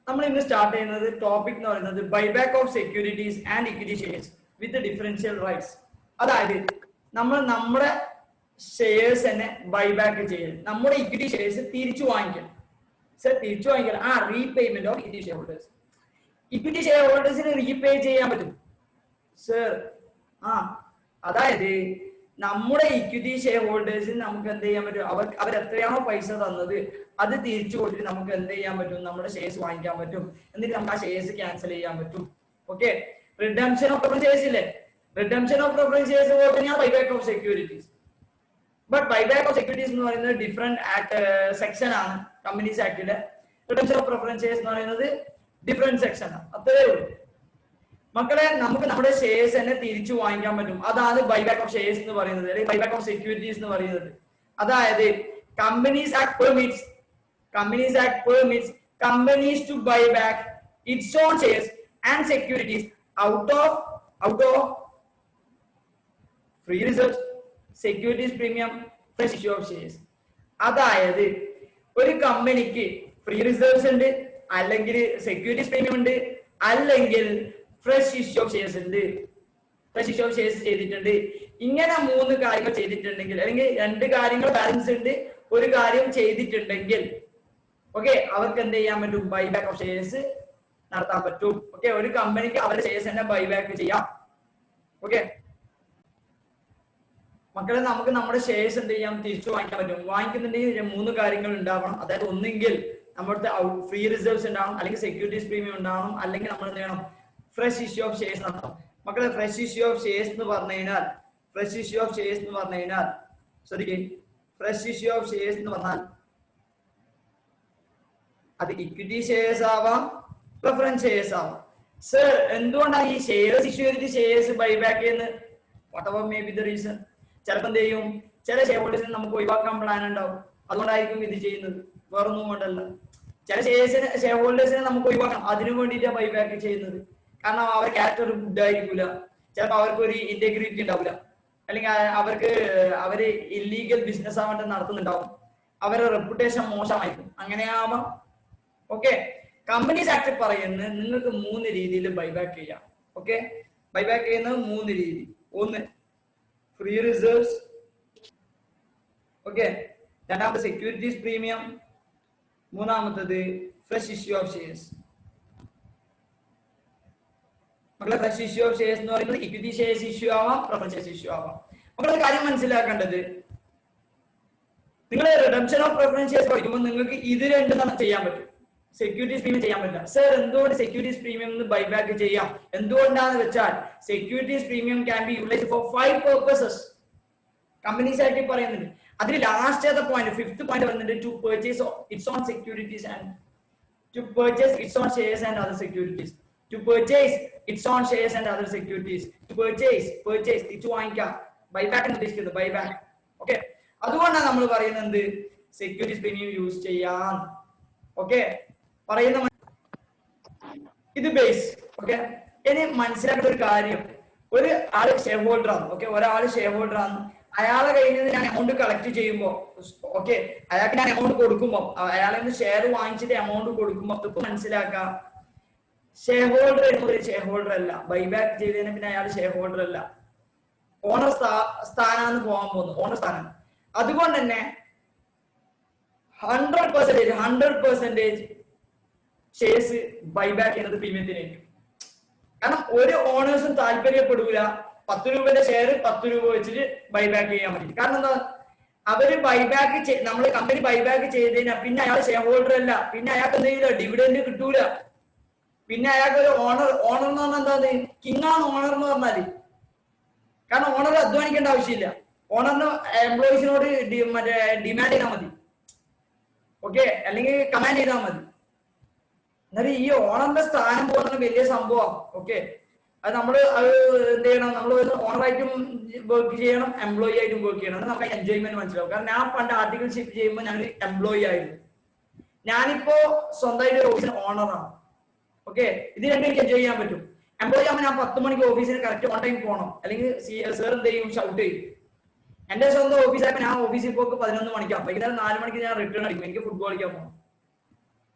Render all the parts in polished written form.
നമ്മൾ ഇന്ന് സ്റ്റാർട്ട് ചെയ്യുന്നത് ടോപ്പിക് എന്ന് പറയുന്നത് buyback of securities and equity shares with differential rights. അതായത് നമ്മുടെ ഷെയർസ് തന്നെ ബൈബാക്ക് ചെയ്യൽ, നമ്മുടെ ഇക്വിറ്റി ഷെയർസ് തിരിച്ചു വാങ്ങിക്കണം. തിരിച്ചു വാങ്ങിക്കണം repayment of equity share holders. Equity share ഹോൾഡേഴ്സിന് റീപേ ചെയ്യാൻ പറ്റും സർ. അതായത് നമ്മുടെ ഇക്വിറ്റി ഷെയർ ഹോൾഡേഴ്സിന് നമുക്ക് എന്ത് ചെയ്യാൻ പറ്റും, അവർ എത്രയാണോ പൈസ തന്നത് അത് തിരിച്ചു കൊടുത്തിട്ട് നമുക്ക് എന്ത് ചെയ്യാൻ പറ്റും, നമ്മുടെ ഷെയർസ് വാങ്ങിക്കാൻ പറ്റും. എന്നിട്ട് നമുക്ക് ആ ഷെയർസ് ക്യാൻസൽ ചെയ്യാൻ പറ്റും. Okay, redemption of preference shares ഇല്ലേ, റിഡംഷൻ ഓഫ് പ്രിഫറൻസ് ഷെയർസ് പോലെ തന്നെയാണ് buyback of securities. But buyback of securities എന്ന് പറയുന്നത് ഡിഫറെന്റ് സെക്ഷൻ ആണ് കമ്പനീസ് ആക്ടിലെ. റിഡംഷൻ ഓഫ് പ്രിഫറൻസ് ഷെയർസ് എന്ന് പറയുന്നത് ഡിഫറെന്റ് സെക്ഷൻ ആണ്. അത്രേ ഉള്ളൂ മക്കളെ. നമുക്ക് നമ്മുടെ ഷെയർസ് തന്നെ തിരിച്ചു വാങ്ങിക്കാൻ പറ്റും. അതാണ് ബൈബാക്ക് ഓഫ് ഷെയർസ് എന്ന് പറയുന്നത്, അല്ലെങ്കിൽ ബൈബാക്ക് ഓഫ് സെക്യൂരിറ്റീസ് എന്ന് പറയുന്നത്. അതായത് companies act permits companies to buy back its own shares and securities out of free reserves, securities premium, fresh issue of shares. അതായത് ഒരു കമ്പനിക്ക് ഫ്രീ റിസർവ്സ് ഉണ്ട്, അല്ലെങ്കിൽ സെക്യൂരിറ്റീസ് പ്രീമിയം ഉണ്ട്, അല്ലെങ്കിൽ ഫ്രഷ് ഇഷ്യൂ ഓഫ് ഷെയർസ് ഉണ്ട്. ഫ്രഷ് ഇഷ്യൂ ഓഫ് ഷെയർസ് ചെയ്തിട്ടുണ്ട്. ഇങ്ങനെ 3 കാര്യങ്ങൾ ചെയ്തിട്ടുണ്ടെങ്കിൽ, അല്ലെങ്കിൽ 2 കാര്യങ്ങൾ ബാലൻസ് ഉണ്ട്, ഒരു കാര്യം ചെയ്തിട്ടുണ്ടെങ്കിൽ ഓക്കെ, അവർക്ക് എന്ത് ചെയ്യാൻ പറ്റും, ബൈബാക്ക് ഓഫ് ഷെയർസ് നടത്താൻ പറ്റും. ഓക്കെ, ഒരു കമ്പനിക്ക് അവരുടെ ഷെയർസ് തന്നെ ബൈബാക്ക് ചെയ്യാം. ഓക്കെ മക്കളെ, നമുക്ക് നമ്മുടെ ഷെയർസ് എന്ത് ചെയ്യാം, തിരിച്ചു വാങ്ങിക്കാൻ പറ്റും. വാങ്ങിക്കുന്നുണ്ടെങ്കിൽ 3 കാര്യങ്ങൾ ഉണ്ടാവണം. അതായത് ഒന്നെങ്കിൽ നമ്മുടെ ഫ്രീ റിസർവ്സ് ഉണ്ടാവണം, അല്ലെങ്കിൽ സെക്യൂരിറ്റീസ് പ്രീമിയം ഉണ്ടാവണം, അല്ലെങ്കിൽ നമ്മൾ എന്ത് ചെയ്യണം, ഫ്രഷ് ഇഷ്യൂ ഓഫ് ഷെയർസ് നടത്തണം. മക്കളെ, ഫ്രഷ് ഇഷ്യൂ ഓഫ് ഷെയർസ് എന്ന് പറഞ്ഞു കഴിഞ്ഞാൽ അത് ഇക്വിറ്റി ഷെയർസ് ആവാം, പ്രിഫറൻസ് ഷെയർസ് ആവാം. സർ, എന്തുകൊണ്ടാണ് ഈ ഷെയർസ് ഇഷ്യൂ ചെയ്തിട്ട് ഷെയർസ് ബൈബാക്ക് ചെയ്യുന്നത്? What ever may be the reason. ചിലപ്പോൾ എന്ത് ചെയ്യും, ചില ഷെയർ ഹോൾഡേഴ്സിന് നമുക്ക് ഒഴിവാക്കാൻ പ്ലാൻ ഉണ്ടാവും, അതുകൊണ്ടായിരിക്കും ഇത് ചെയ്യുന്നത്, വേറൊന്നും കൊണ്ടല്ല. ചില ഷെയർ ഹോൾഡേഴ്സിനെ നമുക്ക് ഒഴിവാക്കണം, അതിനു വേണ്ടിയിട്ടാണ് ബൈബാക്ക് ചെയ്യുന്നത്. കാരണം അവരുടെ ക്യാരക്ടർ ഗുഡ് ആയിരിക്കില്ല, ചിലപ്പോൾ അവർക്ക് ഒരു ഇന്റഗ്രിറ്റി ഉണ്ടാവില്ല, അല്ലെങ്കിൽ അവര് ഇല്ലീഗൽ ബിസിനസ് ആവാണ്ട് നടത്തുന്നുണ്ടാവും, അവരുടെ റെപ്യൂട്ടേഷൻ മോശമായിരിക്കും. അങ്ങനെയാവാം. ഓക്കെ, കമ്പനീസ് ആക്ട് പറയുന്നത് നിങ്ങൾക്ക് 3 രീതിയിൽ ബൈബാക്ക് ചെയ്യാം. ഓക്കെ, ബൈബാക്ക് ചെയ്യുന്നത് 3 രീതി. ഒന്ന് ഫ്രീ റിസർവ്സ്, ഓക്കെ, രണ്ടാമത്തെ സെക്യൂരിറ്റീസ് പ്രീമിയം, മൂന്നാമത്തത് ഫ്രഷ് ഇഷ്യൂ ഓഫ് ഷെയർസ്. മക്കളെ, ഫ്രഷ് ഇഷ്യൂ ഓഫ് ഷെയർസ് എന്ന് പറയുന്നത് ഇക്വിറ്റി ഷെയർസ് ഇഷ്യൂ ആവാം, പ്രിഫറൻസ് ഷെയർസ് ഇഷ്യൂ ആവാം. മക്കളെ, കാര്യം മനസ്സിലാക്കേണ്ടത്, നിങ്ങൾ റിഡംഷൻ ഓഫ് പ്രിഫറൻസ് ഷെയർസ് പഠിക്കുമ്പോൾ നിങ്ങൾക്ക് ഇത് രണ്ടും ചെയ്യാൻ പറ്റും, സെക്യൂരിറ്റീസ് പ്രീമിയം ചെയ്യാൻ പറ്റില്ല. സർ, എന്തുകൊണ്ട് സെക്യൂരിറ്റീസ് പ്രീമിയം ബൈബാക്ക് ചെയ്യാം? എന്തുകൊണ്ടാന്ന് വെച്ചാൽ securities premium can be utilised for 5 purposes. Companies ആയിട്ട് പറയുന്നുണ്ട്. അതിൽ ലാസ്റ്റ് പോയിന്റ്, 5th പോയിന്റ് വരുന്നുണ്ട്, to purchase its own securities and to purchase its own shares and other securities. To purchase its own shares and other securities. To purchase തിരിച്ചു വാങ്ങിക്കാം, buyback എന്ന് ഉദ്ദേശിക്കുന്നത്, buyback. Okay, അതുകൊണ്ടാണ് നമ്മൾ പറയുന്നത് securities premium use ചെയ്യാം. Okay, പറയുന്ന ഇത് ബേസ്. ഓക്കെ, ഇനി മനസ്സിലാക്കേണ്ട ഒരു കാര്യം, ഒരു ആള് ഷെയർ ഹോൾഡർ ആണ്. ഓക്കെ, ഒരാള് ഷെയർ ഹോൾഡർ ആണ്. അയാളെ കയ്യിൽ നിന്ന് ഞാൻ എമൗണ്ട് കളക്ട് ചെയ്യുമ്പോൾ, ഓക്കെ, അയാൾക്ക് ഞാൻ എമൗണ്ട് കൊടുക്കുമ്പോൾ, അയാളിൽ നിന്ന് ഷെയർ വാങ്ങിച്ചിട്ട് എമൗണ്ട് കൊടുക്കുമ്പോൾ മനസ്സിലാക്കാം, ഷെയർ ഹോൾഡർ ഒരു ഷെയർ ഹോൾഡർ അല്ല. ബൈബാക്ക് ചെയ്തതിന് പിന്നെ അയാൾ ഷെയർ ഹോൾഡർ അല്ല, ഓണർ സ്ഥാനാന്ന് പോകാൻ പോകുന്നു, ഓണർ സ്ഥാനം. അതുകൊണ്ട് തന്നെ 100% ഷെയർസ് ബൈബാക്ക് ചെയ്യുന്നത് പ്രീമിയത്തിനായിരിക്കും. കാരണം ഒരു ഓണേഴ്സും താല്പര്യപ്പെടൂല 10 രൂപയുടെ ഷെയർ 10 രൂപ വെച്ചിട്ട് ബൈബാക്ക് ചെയ്യാൻ പറ്റും. കാരണം എന്താ, അവര് ബൈബാക്ക് നമ്മള് കമ്പനി ബൈബാക്ക് ചെയ്തതിനാ പിന്നെ അയാൾ ഷെയർ ഹോൾഡർ അല്ല, പിന്നെ അയാൾക്ക് എന്തെങ്കിലും ഡിവിഡൻഡ് കിട്ടൂല, പിന്നെ അയാൾക്ക് ഒരു ഓണർ എന്ന് പറഞ്ഞാൽ എന്താ, കിങ് ആണ് ഓണർ എന്ന് പറഞ്ഞാല്. കാരണം ഓണർ അധ്വാനിക്കേണ്ട ആവശ്യമില്ല, ഓണറിന് എംപ്ലോയീസിനോട് മറ്റേ ഡിമാൻഡ് ചെയ്താൽ മതി, ഓക്കെ, അല്ലെങ്കിൽ കമാൻഡ് ചെയ്താൽ മതി. എന്നാലും ഈ ഓണറിന്റെ സ്ഥാനം പോകുന്ന വലിയ സംഭവം. ഓക്കെ, അത് നമ്മൾ എന്ത് ചെയ്യണം, നമ്മൾ ഓണറായിട്ടും വർക്ക് ചെയ്യണം, എംപ്ലോയി ആയിട്ടും വർക്ക് ചെയ്യണം. നമുക്ക് എൻജോയ്മെന്റ് മനസ്സിലാവും. കാരണം ഞാൻ പണ്ട് ആർട്ടിക്കിൾഷിപ്പ് ചെയ്യുമ്പോൾ ഞാൻ എംപ്ലോയി ആയിരുന്നു, ഞാനിപ്പോ സ്വന്തമായിട്ട് ഒരു ഓഫീസിന് ഓണറാണ്. ഓക്കെ, ഇത് രണ്ടും എനിക്ക് എൻജോയ് ചെയ്യാൻ പറ്റും. എംപ്ലോയി ആകുമ്പോൾ ഞാൻ 10 മണിക്ക് ഓഫീസിന് കറക്റ്റ് ഓൺ ടൈം പോകണം, അല്ലെങ്കിൽ സർ എന്ത് ചെയ്യും, ഷൗട്ട് ചെയ്യും. എന്റെ സ്വന്തം ഓഫീസായപ്പോൾ ഞാൻ ഓഫീസിൽ പോക്ക് 11 മണിക്കാണ്, വൈകുന്നേരം 4 മണിക്ക് ഞാൻ റിട്ടേൺ അടിക്കും, എനിക്ക് ഫുട്ബോൾ കളിക്കാൻ പോകണം.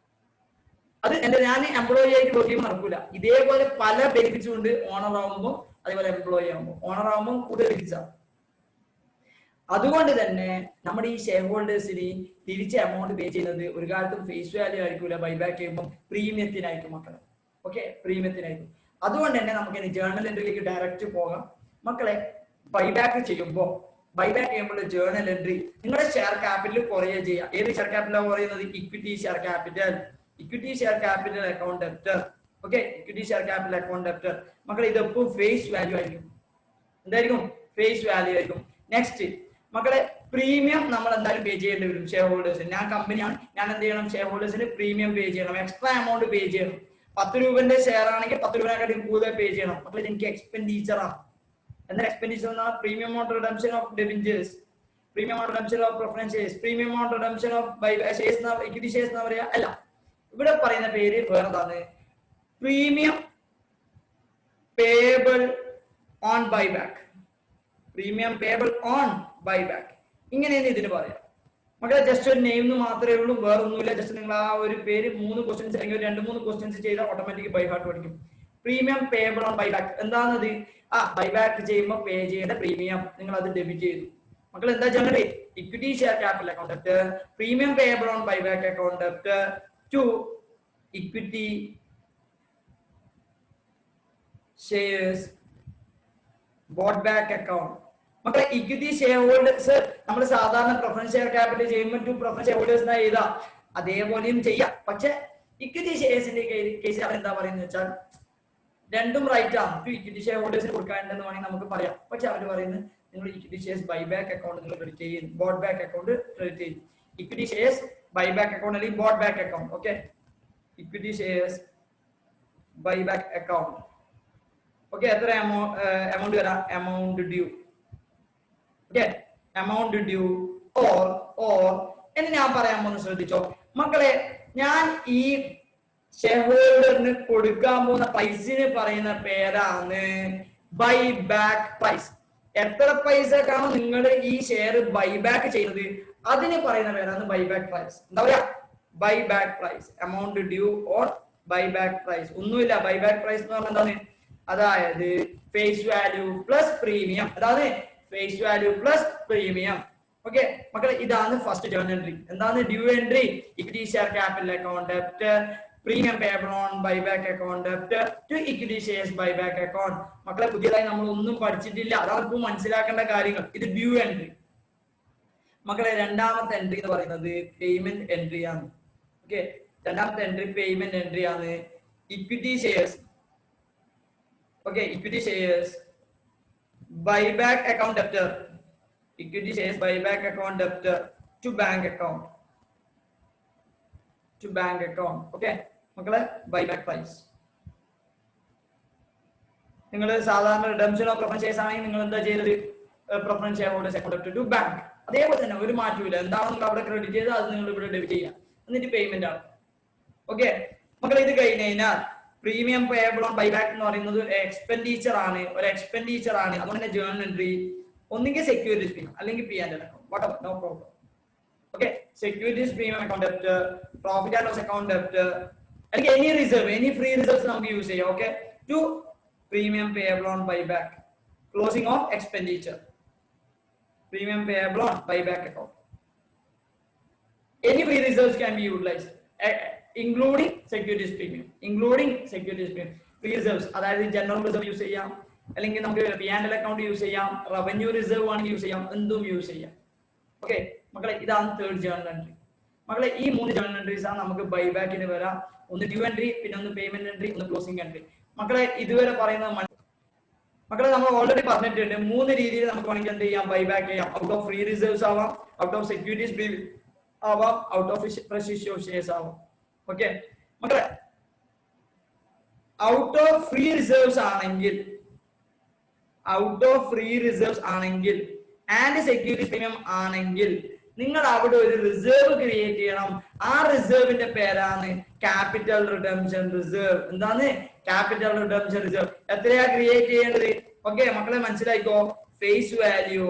അത് ഞാൻ എംപ്ലോയി ആയിട്ട് വർക്ക് ചെയ്യുമ്പോൾ നടക്കൂല. ഇതേപോലെ പല ബെനിഫിറ്റ്സും ഉണ്ട് ഓണർ ആവുമ്പോൾ, അതേപോലെ എംപ്ലോയി ആവുമ്പോൾ. ഓണർ ആവുമ്പോൾ കൂടുതൽ ബെനിഫിറ്റ്സ് ആണ്. അതുകൊണ്ട് തന്നെ നമ്മുടെ ഈ ഷെയർ ഹോൾഡേഴ്സിന് തിരിച്ച് എമൗണ്ട് പേ ചെയ്യുന്നത് ഒരു കാലത്തും ഫേസ് വാല്യൂ ആയിരിക്കില്ല, ബൈബാക്ക് ചെയ്യുമ്പോൾ പ്രീമിയത്തിനായിരിക്കും മക്കളെ. ഓക്കെ, പ്രീമിയത്തിനായിരിക്കും. അതുകൊണ്ട് തന്നെ നമുക്ക് ജേർണൽ എൻട്രിയിലേക്ക് ഡയറക്റ്റ് പോകാം മക്കളെ. ബൈബാക്ക് ചെയ്യുമ്പോൾ ജേർണൽ എൻട്രി നിങ്ങളുടെ ഷെയർ ക്യാപിറ്റൽ കുറയുക ചെയ്യുക. ഏത് ഷെയർ ക്യാപിറ്റലാണ് കുറയുന്നത്? Equity share capital, equity share capital account debtor. Okay, equity share capital account debtor മക്കളെ ഇതെപ്പോഴും ഫേസ് വാല്യൂ ആയിരിക്കും. എന്തായിരിക്കും? ഫേസ് വാല്യൂ ആയിരിക്കും. നെക്സ്റ്റ് മക്കളെ, പ്രീമിയം നമ്മൾ എന്തായാലും പേ ചെയ്യേണ്ടി വരും ഷെയർ ഹോൾഡേഴ്സിന്. ഞാൻ കമ്പനിയാണ്, ഞാൻ എന്ത് ചെയ്യണം? ഷെയർ ഹോൾഡേഴ്സിന് പ്രീമിയം പേ ചെയ്യണം, എക്സ്ട്രാ എമൗണ്ട് പേ ചെയ്യണം. 10 രൂപന്റെ ഷെയർ ആണെങ്കിൽ 10 രൂപയെക്കാട്ടും കൂടുതൽ പേ ചെയ്യണം മക്കളെ. എനിക്ക് എക്സ്പെൻഡിച്ചറാണ്. എന്താ expenditure? Premium on redemption of debentures, premium on redemption of preference shares, premium on redemption of shares, equity shares എന്ന് പറയാ. അല്ല, ഇവിടെ പറയുന്ന പേര് വേറെന്താണ്? Premium payable on buyback, premium payable on buyback, ഇങ്ങനെയാണ് ഇതിന് പറയാം മക്കളെ. ജസ്റ്റ് ഒരു നെയിം മാത്രമേ ഉള്ളൂ, വേറെ ഒന്നുമില്ല. ജസ്റ്റ് നിങ്ങൾ ആ ഒരു പേര് 3 ക്വസ്റ്റ്യൻസ് അല്ലെങ്കിൽ 2-3 ക്വസ്റ്റ്യൻസ് ചെയ്താൽ ഓട്ടോമാറ്റിക് ബൈ ഹാർട്ട് പഠിക്കും. പ്രീമിയം പേബിൾ ഓൺ ബൈബാക്ക് എന്താണത്? ബൈബാക്ക് ചെയ്യുമ്പോൾ പേ ചെയ്യേണ്ട പ്രീമിയം നിങ്ങൾ അത് ഡെബിറ്റ് ചെയ്തു മക്കൾ. എന്താ ചെയ്യേണ്ടത്? Equity share capital account debit, premium payable on buyback account debit to equity shares bought back account. മക്കളെ, ഇക്വിറ്റി ഷെയർ ഹോൾഡേഴ്സ് നമ്മൾ സാധാരണ പ്രിഫറൻസ് ഷെയർ ക്യാപിറ്റൽ ചെയ്യുമ്പോൾ ടു പ്രിഫറൻസ് ഷെയർ ഹോൾഡേഴ്സ് എഴുതാ, അതേപോലെയും ചെയ്യാം. പക്ഷെ ഇക്വിറ്റി ഷെയർസിന്റെ കേസിൽ അവർ എന്താ പറയുന്നത് വെച്ചാൽ രണ്ടും റൈറ്റ് ആണ്. ടു ഇക്വിറ്റി ഷെയർ ഹോൾഡേഴ്സിന് കൊടുക്കാനുണ്ടെന്ന് വേണമെങ്കിൽ നമുക്ക് പറയാം. പക്ഷെ അവർ പറയുന്നത് നിങ്ങൾ ഇക്വിറ്റി ഷെയർസ് ബൈബാക്ക് അക്കൗണ്ട് നിങ്ങൾ ക്രെഡിറ്റ് ചെയ്യും, ബോട്ട് ബാക്ക് അക്കൗണ്ട് ക്രെഡിറ്റ് ചെയ്യും. ഇക്വിറ്റി ഷെയർസ് ബൈബാക്ക് അക്കൗണ്ട് അല്ലെങ്കിൽ boat back account. Okay, equity shares buyback account. Okay, എത്ര എമൗണ്ട് വരാം? Amount due. Okay, amount due or എന്ന് ഞാൻ പറയാൻ പോകുന്നത് ശ്രദ്ധിച്ചോ മക്കളെ. ഞാൻ ഈ ഷെയർ ഹോൾഡറിന് കൊടുക്കാൻ പോകുന്ന പ്രൈസിന് പറയുന്ന പേരാണ് ബൈ ബാക്ക് പ്രൈസ്. എത്ര പൈസക്കാണ് നിങ്ങൾ ഈ ഷെയർ ബൈബാക്ക് ചെയ്യുന്നത് അതിന് പറയുന്ന പേരാണ് ബൈബാക്ക് പ്രൈസ്. എന്താ പറയാ? Buyback price. Amount due or buyback price. ഒന്നുമില്ല, ബൈബാക്ക് പ്രൈസ് എന്ന് പറഞ്ഞാൽ എന്താണ്? അതായത് ഫേസ് വാല്യൂ പ്ലസ് പ്രീമിയം, അതായത് face value plus premium. Okay മക്കളെ, ഇതാണ് ഫസ്റ്റ് ജേർണൽ എൻട്രി. എന്താണ് due entry? Equity share capital account debit, premium payable on buyback account debit to equity shares buyback account. മക്കളെ, പുതിയതായി നമ്മൾ ഒന്നും പഠിച്ചിട്ടില്ല, അതാണ് ഇപ്പോൾ മനസ്സിലാക്കേണ്ട കാര്യങ്ങൾ. ഇത് ഡ്യൂ എൻട്രി. മക്കളെ, രണ്ടാമത്തെ എൻട്രി എന്ന് പറയുന്നത് പേയ്മെന്റ് എൻട്രി ആണ്. ഓക്കെ, രണ്ടാമത്തെ എൻട്രി പേയ്മെന്റ് എൻട്രി ആണ്. Equity shares, okay, equity shares buyback account debtor, equity shares buyback account debtor to bank account, to bank account. Okay മക്കളെ, buyback price. നിങ്ങൾ സാധാരണ റിഡംഷൻ ഓഫ് പ്രിഫറൻസ് ഷെയർസ് ആണെങ്കിൽ നിങ്ങൾ എന്താ ചെയ്തത്? Preference share holders account debit to bank. അതേപോലെ തന്നെ ഒരു മാറ്റമില്ല. എന്താണ് നിങ്ങൾ അവിടെ ക്രെഡിറ്റ് ചെയ്ത് അത് നിങ്ങൾ ഇവിടെ ഡെബിറ്റ് ചെയ്യാം, എന്നിട്ട് പേയ്മെന്റ് ആണ്. ഓക്കെ മക്കളെ, ഇത് കഴിഞ്ഞ് കഴിഞ്ഞാൽ പ്രീമിയം പേയബിൾ ഓൺ ബൈബാക്ക് എന്ന് പറയുന്നത് എക്സ്പെൻഡിച്ചർ ആണ്, ഒരു എക്സ്പെൻഡിച്ചർ ആണ്. അതുകൊണ്ട് തന്നെ ജേർണൽ എൻട്രി ഒന്നുകിൽ സെക്യൂരിറ്റീസ് പ്രീമിയം അല്ലെങ്കിൽ P&L account, what no problem. Okay, securities premium account debit, profit and loss account debit, അല്ലെങ്കിൽ any reserve, any free reserves നമുക്ക് യൂസ് ചെയ്യാം. Okay, to premium payable on buyback, closing of expenditure, premium payable on buyback account. Any free reserves can be utilized, including securities premium, including securities premium. Free reserves അതായത് general reserve use ചെയ്യാം, അല്ലെങ്കിൽ നമുക്ക് P&L account use ചെയ്യാം, revenue reserve ആണെങ്കിൽ use ചെയ്യാം, എന്തും use ചെയ്യാം. Okay മക്കളെ, ഇതാണ് തേർഡ് ജേർണൽ എൻട്രി. മക്കളെ, ഈ 3 ജേർണൽ എൻട്രീസ് ആണ് നമുക്ക് ബൈബാക്കിന് വരാം. ഒന്ന് ഡ്യൂ എൻട്രി, പിന്നെ ഒന്ന് പേയ്മെന്റ് എൻട്രി, ഒന്ന് ക്ലോസിംഗ് എൻട്രി. മക്കളെ, ഇതുവരെ പറയുന്നത് മക്കളെ നമ്മൾ ഓൾറെഡി പറഞ്ഞിട്ടുണ്ട് 3 രീതിയിൽ നമുക്ക് വേണമെങ്കിൽ എന്ത് ചെയ്യാം? ബൈബാക്ക് ചെയ്യാം. ഔട്ട് ഓഫ് ഫ്രീ റിസർവ്സ് ആവാം, ഔട്ട് ഓഫ് സെക്യൂരിറ്റീസ് ആവാം, out of fresh issue of shares ആവാം. ഓക്കെ മക്കളെ, ഔട്ട് ഓഫ് ഫ്രീ റിസർവ്സ് ആണെങ്കിൽ, ഔട്ട് ഓഫ് ഫ്രീ റിസർവ്സ് ആണെങ്കിൽ ആൻഡ് സെക്യൂരിറ്റീസ് പ്രീമിയം ആണെങ്കിൽ നിങ്ങൾ അവിടെ ഒരു റിസർവ് ക്രിയേറ്റ് ചെയ്യണം. ആ റിസർവിന്റെ പേരാണ് ക്യാപിറ്റൽ റിഡംഷൻ റിസർവ്. എന്താണ് ക്യാപിറ്റൽ റിഡംഷൻ റിസർവ്? എത്രയാ ക്രിയേറ്റ് ചെയ്യേണ്ടത്? ഓക്കെ മക്കളെ, മനസ്സിലായിക്കോ. Face value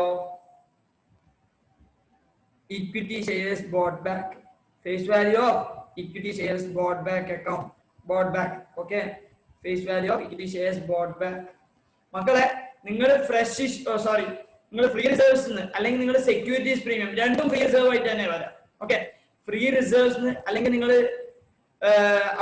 of equity shares bought back, face value of equity shares bought back account, bought back. Okay, face value of equity shares bought back. മക്കളെ നിങ്ങൾ fresh sorry നിങ്ങൾ free reserves അല്ലെങ്കിൽ നിങ്ങൾ securities premium രണ്ടും free reserve ആയിട്ട് തന്നെ വരാം. Okay, free reserves അല്ലെങ്കിൽ നിങ്ങൾ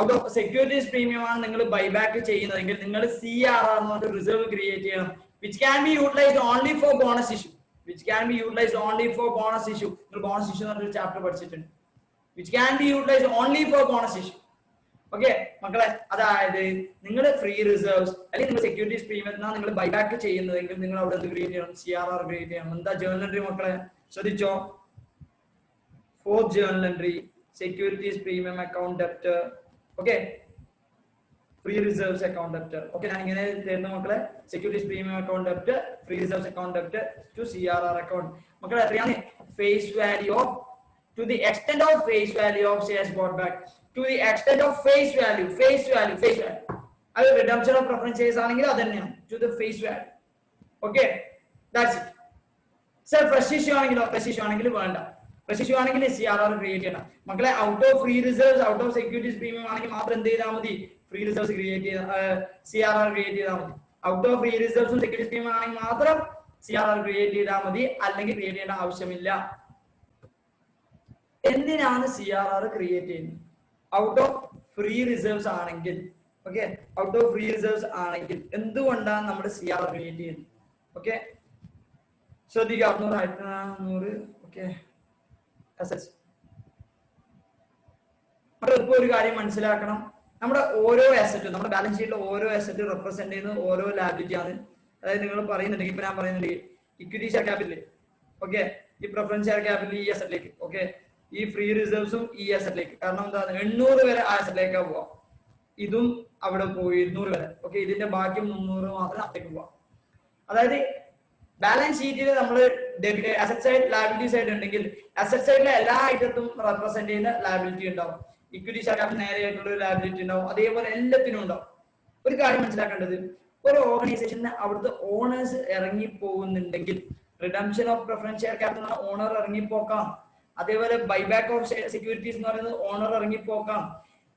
ഔട്ട് ഓഫ് സെക്യൂരിറ്റീസ് പ്രീമിയം ആണ് നിങ്ങൾ ബൈബാക്ക് ചെയ്യുന്നതെങ്കിൽ നിങ്ങൾ CRR എന്ന് പറഞ്ഞ റിസർവ് ക്രിയേറ്റ് ചെയ്യണം, which can be utilised only four bonus issue. Which can be utilised only four bonus issue. നിങ്ങൾ ബോണസ് ഇഷ്യൂ എന്ന് പറഞ്ഞൊരു ചാപ്റ്റർ പഠിച്ചിട്ടുണ്ട്. Which can be utilised only four bonus issue. Okay മക്കളെ, അതായത് നിങ്ങൾ ഫ്രീ റിസർവ്സ് അല്ലെങ്കിൽ നിങ്ങൾ സെക്യൂരിറ്റീസ് പ്രീമിയത്തിനാണ് നിങ്ങൾ ബൈബാക്ക് ചെയ്യുന്നതെങ്കിൽ നിങ്ങൾ അവിടെ എന്ത് ക്രിയേറ്റ് ചെയ്യണം? CRR ക്രിയേറ്റ് ചെയ്യണം. എന്താ ജേർണൽ എൻട്രി മക്കളെ? ശ്രദ്ധിച്ചോ. Fourth journal entry securities premium account debtor. Okay, free reserves account debtor. Okay, ഞാൻ ഇങ്ങനെ തരുന്ന മക്കളെ, securities premium account debtor, free reserves account debtor to CRR account. മക്കളെ എത്രയാണ്? Face value of to the extent of face value of shares bought back, to the extent of face value. അത് redemption of preference shares ആണെങ്കിൽ അത് തന്നെയാണ്, to the face value. Okay, that's it. Sir fresh issue ആണെങ്കിൽ വേണ്ട. Fresh issue ആണെങ്കിൽ CRR create ചെയ്യണം മക്കളെ. Out of free reserves, out of securities premium ആണെങ്കിൽ മാത്രം എന്ത് ചെയ്താൽ മതി? ഫ്രീ റിസർവ്സ് ക്രിയേറ്റ് ചെയ്താൽ CRR ക്രിയേറ്റ് ചെയ്താൽ മതി. ഔട്ട് ഓഫ് ഫ്രീ റിസർവ്സും സെക്യൂരിറ്റീസ് പ്രീമിയം ആണെങ്കിൽ മാത്രം CRR ക്രിയേറ്റ് ചെയ്താൽ മതി, അല്ലെങ്കിൽ ക്രിയേറ്റ് ചെയ്യേണ്ട ആവശ്യമില്ല. എന്തിനാണ് CRR ക്രിയേറ്റ് ചെയ്യുന്നത്? ഔട്ട് ഓഫ് ഫ്രീ റിസർവ്സ് ആണെങ്കിൽ. Okay, out of free reserves ആണെങ്കിൽ എന്തുകൊണ്ടാണ് നമ്മൾ CRR ക്രിയേറ്റ് ചെയ്യുന്നത്? ഓക്കെ, ശ്രദ്ധിക്കുക. 100 ഓക്കെ, അസറ്റ്സ്. നമ്മളിപ്പോ ഒരു കാര്യം മനസ്സിലാക്കണം, നമ്മുടെ ഓരോ അസറ്റും, നമ്മുടെ ബാലൻസ് ഷീറ്റിലെ ഓരോ അസറ്റും റെപ്രസെന്റ് ചെയ്യുന്നത് ഓരോ ലാബിലിറ്റി ആണ്. അതായത് നിങ്ങൾ പറയുന്നുണ്ടെങ്കിൽ, ഇപ്പൊ ഞാൻ പറയുന്നുണ്ടെങ്കിൽ ഇക്വിറ്റി ഷെയർ ക്യാപിറ്റൽ, ഓക്കെ, ഈ പ്രിഫറൻസ് ഷെയർ ക്യാപിറ്റൽ ഈ അസറ്റിലേക്ക്, ഓക്കെ, ഈ ഫ്രീ റിസർവ്സും ഈ അസറ്റിലേക്ക്. കാരണം എന്താണ്? 800 വരെ ആ അസറ്റിലേക്കാ പോവാം. ഇതും അവിടെ പോയി 200 വരെ. ഓക്കെ, ഇതിന്റെ ബാക്കി 300 മാത്രം അപ്പേക്ക് പോവാം. അതായത് ബാലൻസ് ഷീറ്റിൽ നമ്മൾ അസറ്റ് സൈഡ് ലയബിലിറ്റി സൈഡ് ഉണ്ടെങ്കിൽ അസറ്റ് സൈഡിലെ എല്ലാ ഐറ്റത്തും റെപ്രസെന്റ് ചെയ്യുന്ന ലയബിലിറ്റി ഉണ്ടാവും. ഇക്വിറ്റി ഷെയർ ക്യാപിറ്റൽ നേരെയായിട്ടുള്ള ഒരു ലയബിലിറ്റി ഉണ്ടാവും. അതേപോലെ എല്ലാത്തിനും ഉണ്ടാവും. ഒരു കാര്യം മനസ്സിലാക്കേണ്ടത്, ഒരു ഓർഗനൈസേഷന് അവിടുത്തെ ഓണേഴ്സ് ഇറങ്ങി പോകുന്നുണ്ടെങ്കിൽ redemption of preference share capital owner ഇറങ്ങിപ്പോക്കാം. അതേപോലെ ബൈബാക്ക് ഓഫ് സെക്യൂരിറ്റീസ് എന്ന് പറയുന്നത് ഓണർ ഇറങ്ങിപ്പോക്കാം.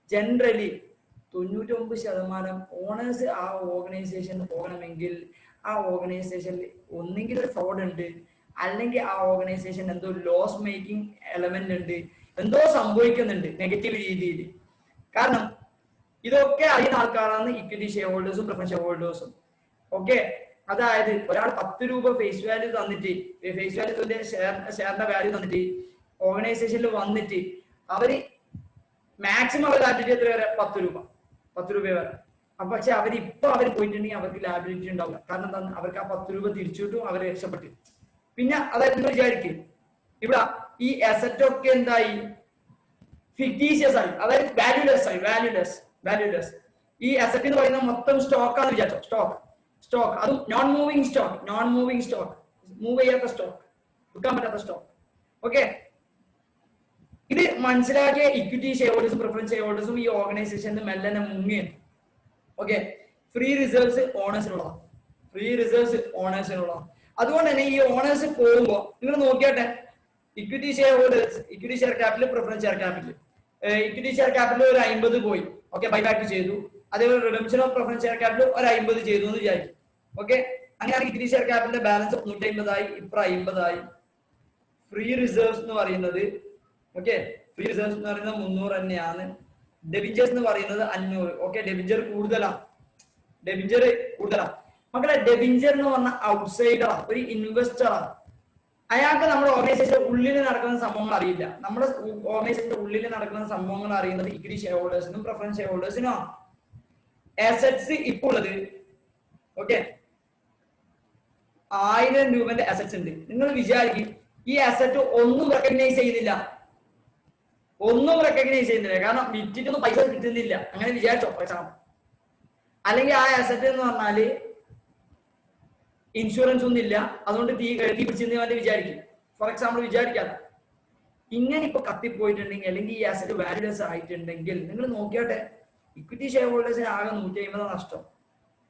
ജനറലി 99% ഓണേഴ്സ് ആ ഓർഗനൈസേഷന് പോകണമെങ്കിൽ ആ ഓർഗനൈസേഷനിൽ ഒന്നെങ്കിൽ ഒരു ഫ്രോഡ് ഉണ്ട്, അല്ലെങ്കിൽ ആ ഓർഗനൈസേഷൻ എന്തോ ലോസ് മേക്കിംഗ് എലമെന്റ് ഉണ്ട്, എന്തോ സംഭവിക്കുന്നുണ്ട് നെഗറ്റീവ് രീതിയിൽ. കാരണം ഇതൊക്കെ അറിയുന്ന ആൾക്കാരാണ് ഇക്വിറ്റി ഷെയർ ഹോൾഡേഴ്സും പ്രിഫറൻസ് ഷെയർ ഹോൾഡേഴ്സും. ഓക്കെ, അതായത് ഒരാൾ 10 രൂപ ഫേസ് വാല്യൂ തന്നിട്ട്, ഫേസ് വാല്യൂ ഷെയറിന്റെ വാല്യൂ തന്നിട്ട് ഓർഗനൈസേഷനിൽ വന്നിട്ട് അവര് മാക്സിമം അവർ ലാബിലിറ്റി എത്ര വരെ? 10 രൂപ വരെ. പക്ഷെ അവർ പോയിട്ടുണ്ടെങ്കിൽ അവർക്ക് ലാബിലിറ്റി ഉണ്ടാവില്ല. കാരണം എന്താണ്? അവർക്ക് ആ 10 രൂപ തിരിച്ചു കിട്ടും, അവർ രക്ഷപ്പെട്ടു. പിന്നെ അതായത് നിങ്ങൾ വിചാരിക്കും, ഇവിടെ ഈ അസറ്റ് ഒക്കെ എന്തായി? ഫിക്ടീഷ്യസ് ആയി, അതായത് വാല്യൂലെസ്. ഈ അസറ്റ് എന്ന് പറയുന്നത് മൊത്തം സ്റ്റോക്ക് ആണെന്ന് വിചാരിച്ചോ. സ്റ്റോക്ക് അതും നോൺ മൂവിങ് സ്റ്റോക്ക്, മൂവ് ചെയ്യാത്ത സ്റ്റോക്ക്, വിൽക്കാൻ പറ്റാത്ത സ്റ്റോക്ക്. ഓക്കെ, ഇത് മനസ്സിലാക്കിയ ഇക്വിറ്റി ഷെയർ ഹോൾഡേഴ്സും പ്രിഫറൻസ് ഷെയർ ഹോൾഡേഴ്സും ഈ ഓർഗനൈസേഷന്റെ മെല്ലനെ മുങ്ങിയാണ്. ഓക്കെ, ഫ്രീ റിസർവ്സ് ഓണേഴ്സിനുള്ളതാണ്. അതുകൊണ്ട് തന്നെ ഈ ഓണേഴ്സ് പോകുമ്പോൾ നിങ്ങൾ നോക്കിയാട്ടെ, equity share holders, equity share capital, preference share capital. Equity share capital ഒരു 50 പോയി, ഓക്കെ, ബൈബാക്ക് ചെയ്തു. അതേപോലെ redemption of preference share capital ഒരു 50 ചെയ്തു എന്ന് വിചാരിക്കും. ഓക്കെ, അങ്ങനെയാണ് ഇക്വിറ്റി ഷെയർ ക്യാപിറ്റലിന്റെ ബാലൻസ് 150 ആയി, ഇപ്പുറം 50 ആയി. ഫ്രീ റിസർവ്സ് എന്ന് പറയുന്നത്, ഓക്കെ, ഫ്രീ റിസർവ്സ് എന്ന് പറയുന്നത് 300 തന്നെയാണ്. ഡെബിഞ്ചേഴ്സ് എന്ന് പറയുന്നത് 500. ഓക്കെ, ഡെബിഞ്ചർ കൂടുതലാണ്. മക്കളെ, ഡെബിഞ്ചർ എന്ന് പറഞ്ഞ ഔട്ട്സൈഡറാണ്, ഒരു ഇൻവെസ്റ്ററാണ്. അയാൾക്ക് നമ്മുടെ ഓർഗനൈസേഷന്റെ ഉള്ളിൽ നടക്കുന്ന സംഭവങ്ങൾ അറിയില്ല. നമ്മുടെ ഓർഗനൈസേഷന്റെ ഉള്ളിൽ നടക്കുന്ന സംഭവങ്ങൾ അറിയുന്നത് ഇക്വിറ്റി ഷെയർ ഹോൾഡേഴ്സിനും പ്രിഫറൻസ് ഷെയർ ഹോൾഡേഴ്സിനും ആണ്. അസറ്റ്സ് ഇപ്പോൾ ഉള്ളത്, ഓക്കെ, 1000 രൂപന്റെ അസറ്റ്സ് ഉണ്ട്. നിങ്ങൾ വിചാരിക്കും ഈ അസറ്റ് ഒന്നും റെക്കഗ്നൈസ് ചെയ്യുന്നില്ല, കാരണം വിറ്റിട്ടൊന്നും പൈസ കിട്ടുന്നില്ല, അങ്ങനെ വിചാരിച്ചോ? അല്ലെങ്കിൽ ആ അസറ്റ് എന്ന് പറഞ്ഞാല് ഇൻഷുറൻസ് ഒന്നും ഇല്ല, അതുകൊണ്ട് തീ പിടിച്ചെന്ന് വിചാരിക്കും. ഫോർ എക്സാമ്പിൾ വിചാരിക്കാതെ ഇങ്ങനെ ഇപ്പൊ കത്തിപ്പോയിട്ടുണ്ടെങ്കിൽ, അല്ലെങ്കിൽ ഈ അസറ്റ് വാല്യൂലെസ് ആയിട്ടുണ്ടെങ്കിൽ, നിങ്ങൾ നോക്കിയാട്ടെ, ഇക്വിറ്റി ഷെയർ ഹോൾഡേഴ്സിന് ആകെ 150 നഷ്ടം,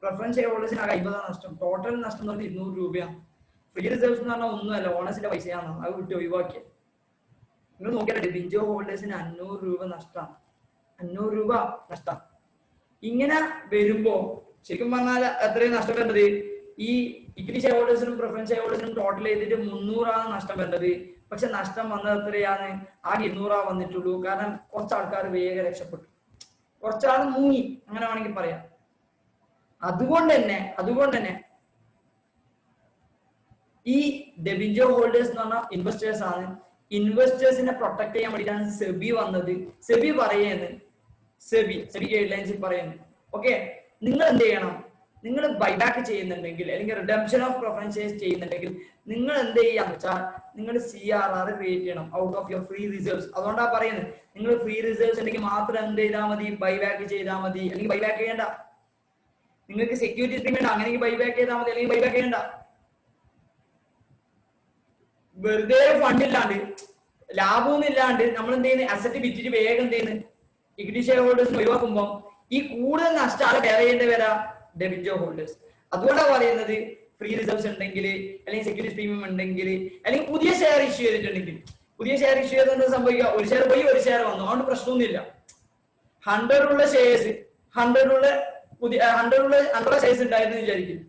പ്രിഫറൻസ് ഷെയർ ഹോൾഡേഴ്സിന് ആകെ 50 നഷ്ടം, ടോട്ടൽ നഷ്ടം എന്ന് പറഞ്ഞാൽ 200 രൂപയാണ്. ഫ്രീ റിസർവ്സ് എന്ന് പറഞ്ഞാൽ ഒന്നുമല്ല, ഓണേഴ്സിന്റെ പൈസയാണ്, അത് വിട്ട് ഒഴിവാക്കിയത്. നിങ്ങൾ നോക്കിയാൽ ഡിബഞ്ചർ ഹോൾഡേഴ്സിന് 500 രൂപ നഷ്ടമാണ്. 500 രൂപ നഷ്ടം. ഇങ്ങനെ വരുമ്പോ ശരിക്കും പറഞ്ഞാൽ എത്രയും നഷ്ടം വരുന്നത്? ഈ ഇക്വിറ്റി ഷെയർ ഹോൾഡേഴ്സിനും പ്രിഫറൻസ് ഷെയർ ഹോൾഡേഴ്സിനും ടോട്ടൽ ചെയ്തിട്ട് 300 നഷ്ടം വരുന്നത്. പക്ഷെ നഷ്ടം വന്നത് എത്രയാണ്? ആകെ 200 വന്നിട്ടുള്ളൂ. കാരണം കുറച്ച് ആൾക്കാർ വേഗം രക്ഷപ്പെട്ടു, കുറച്ചാൾ മുങ്ങി, അങ്ങനെ വേണമെങ്കിൽ പറയാം. അതുകൊണ്ട് തന്നെ ഈ ഡെബഞ്ചർ ഹോൾഡേഴ്സ് എന്ന് പറഞ്ഞാൽ ഇൻവെസ്റ്റേഴ്സ് ആണ്. ഇൻവെസ്റ്റേഴ്സിനെ പ്രൊട്ടക്ട് ചെയ്യാൻ വേണ്ടിയിട്ടാണ് സെബി വന്നത്. സെബി പറയുന്നത്, സെബി ഗൈഡ് ലൈൻസിൽ പറയുന്നത്, ഓക്കെ, നിങ്ങൾ എന്ത് ചെയ്യണം? നിങ്ങൾ ബൈബാക്ക് ചെയ്യുന്നുണ്ടെങ്കിൽ അല്ലെങ്കിൽ റിഡംപ്ഷൻ ഓഫ് പ്രിഫറൻസ് ഷെയർസ് ചെയ്യുന്നുണ്ടെങ്കിൽ നിങ്ങൾ എന്ത് ചെയ്യാന്ന് വെച്ചാൽ നിങ്ങൾ CRR ക്രിയേറ്റ് ചെയ്യണം out of your free reserves. അതുകൊണ്ടാണ് പറയുന്നത്, നിങ്ങൾ ഫ്രീ റിസർവ്സ് ഉണ്ടെങ്കിൽ മാത്രം എന്ത് ചെയ്താൽ മതി? ബൈബാക്ക് ചെയ്താൽ മതി. അല്ലെങ്കിൽ ബൈബാക്ക് ചെയ്യണ്ട. നിങ്ങൾക്ക് സെക്യൂരിറ്റീസ് പ്രീമിയം അങ്ങനെയെങ്കിൽ ബൈബാക്ക് ചെയ്താൽ മതി, അല്ലെങ്കിൽ ബൈബാക്ക് ചെയ്യണ്ട. വെറുതെ ഫണ്ടില്ലാണ്ട് ലാഭമൊന്നും ഇല്ലാണ്ട് നമ്മൾ എന്ത് ചെയ്യുന്നത്? അസറ്റ് വിറ്റിട്ട് വേഗം എന്ത് ചെയ്യുന്നത്? ഇക്വിറ്റി ഷെയർ ഹോൾഡേഴ്സിന് ഒഴിവാക്കുമ്പോൾ ഈ കൂടുതൽ നഷ്ടമാണ് കെയർ ചെയ്യേണ്ടി വരാ ഡെബഞ്ചർ ഹോൾഡേഴ്സ്. അതുകൊണ്ടാണ് പറയുന്നത് ഫ്രീ റിസർവ്സ് ഉണ്ടെങ്കിൽ അല്ലെങ്കിൽ സെക്യൂരിറ്റി പ്രീമിയം ഉണ്ടെങ്കിൽ അല്ലെങ്കിൽ പുതിയ ഷെയർ ഇഷ്യൂ ചെയ്തിട്ടുണ്ടെങ്കിൽ, പുതിയ ഷെയർ ഇഷ്യൂ ചെയ്ത് സംഭവിക്കുക? ഒരു ഷെയർ പോയി ഒരു ഷെയർ വന്നു, അതുകൊണ്ട് പ്രശ്നമൊന്നുമില്ല. 100 ഉള്ള ഷെയർസ് 100 ഷെയർസ് ഉണ്ടായിരുന്നു വിചാരിക്കും,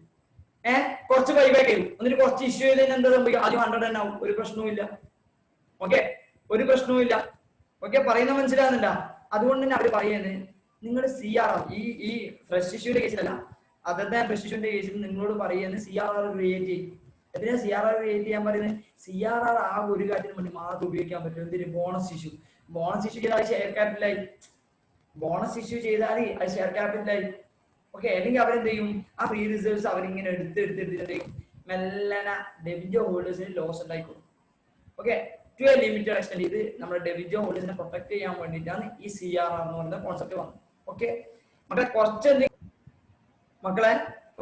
കുറച്ച് ബൈബാക്ക് ചെയ്യും, എന്നിട്ട് കുറച്ച് ഇഷ്യൂ ചെയ്തതിന് എന്താ സംഭവിക്കുക? ആദ്യം 100 തന്നെ ആവും, ഒരു പ്രശ്നവുമില്ല. ഓക്കെ, ഒരു പ്രശ്നവുമില്ല. ഓക്കെ, പറയുന്ന മനസ്സിലാകുന്നില്ല? അതുകൊണ്ട് തന്നെ അവർ പറയുന്നത് നിങ്ങൾ CRR ഈ ഫ്രഷ് ഇഷ്യൂന്റെ കേസിലല്ല, അതേ ഫ്രഷ് ഇഷ്യൂന്റെ കേസിൽ നിങ്ങളോട് പറയുന്നത് CRR ക്രിയേറ്റ് ചെയ്യും. എന്തിനാ CRR ക്രിയേറ്റ് ചെയ്യാൻ പറയുന്നത്? CRR ആ ഒരു കാര്യത്തിന് വേണ്ടി മാത്രം ഉപയോഗിക്കാൻ പറ്റും. എന്തിന്? ബോണസ് ഇഷ്യൂ ചെയ്താൽ ഷെയർ ക്യാപിറ്റലായി. ബോണസ് ഇഷ്യൂ ചെയ്താൽ അത് ഷെയർ ക്യാപിറ്റലായി. ഓക്കെ, അല്ലെങ്കിൽ അവരെന്ത് ചെയ്യും? ആ ഫ്രീ റിസർവ്സ് അവരിങ്ങനെ എടുത്ത് മെല്ലനെ ഡെബഞ്ചർ ഹോൾഡേഴ്സിന് ലോസ് ഉണ്ടായിക്കോളും. Okay, to a limited extent. ഇത് നമ്മുടെ ഡെബഞ്ചർ ഹോൾഡേഴ്സിനെ പ്രൊട്ടക്ട് ചെയ്യാൻ വേണ്ടിയിട്ടാണ് ഈ CRR എന്ന് പറയുന്ന കോൺസെപ്റ്റ് വന്നത്. ഓക്കെ മക്കളെ,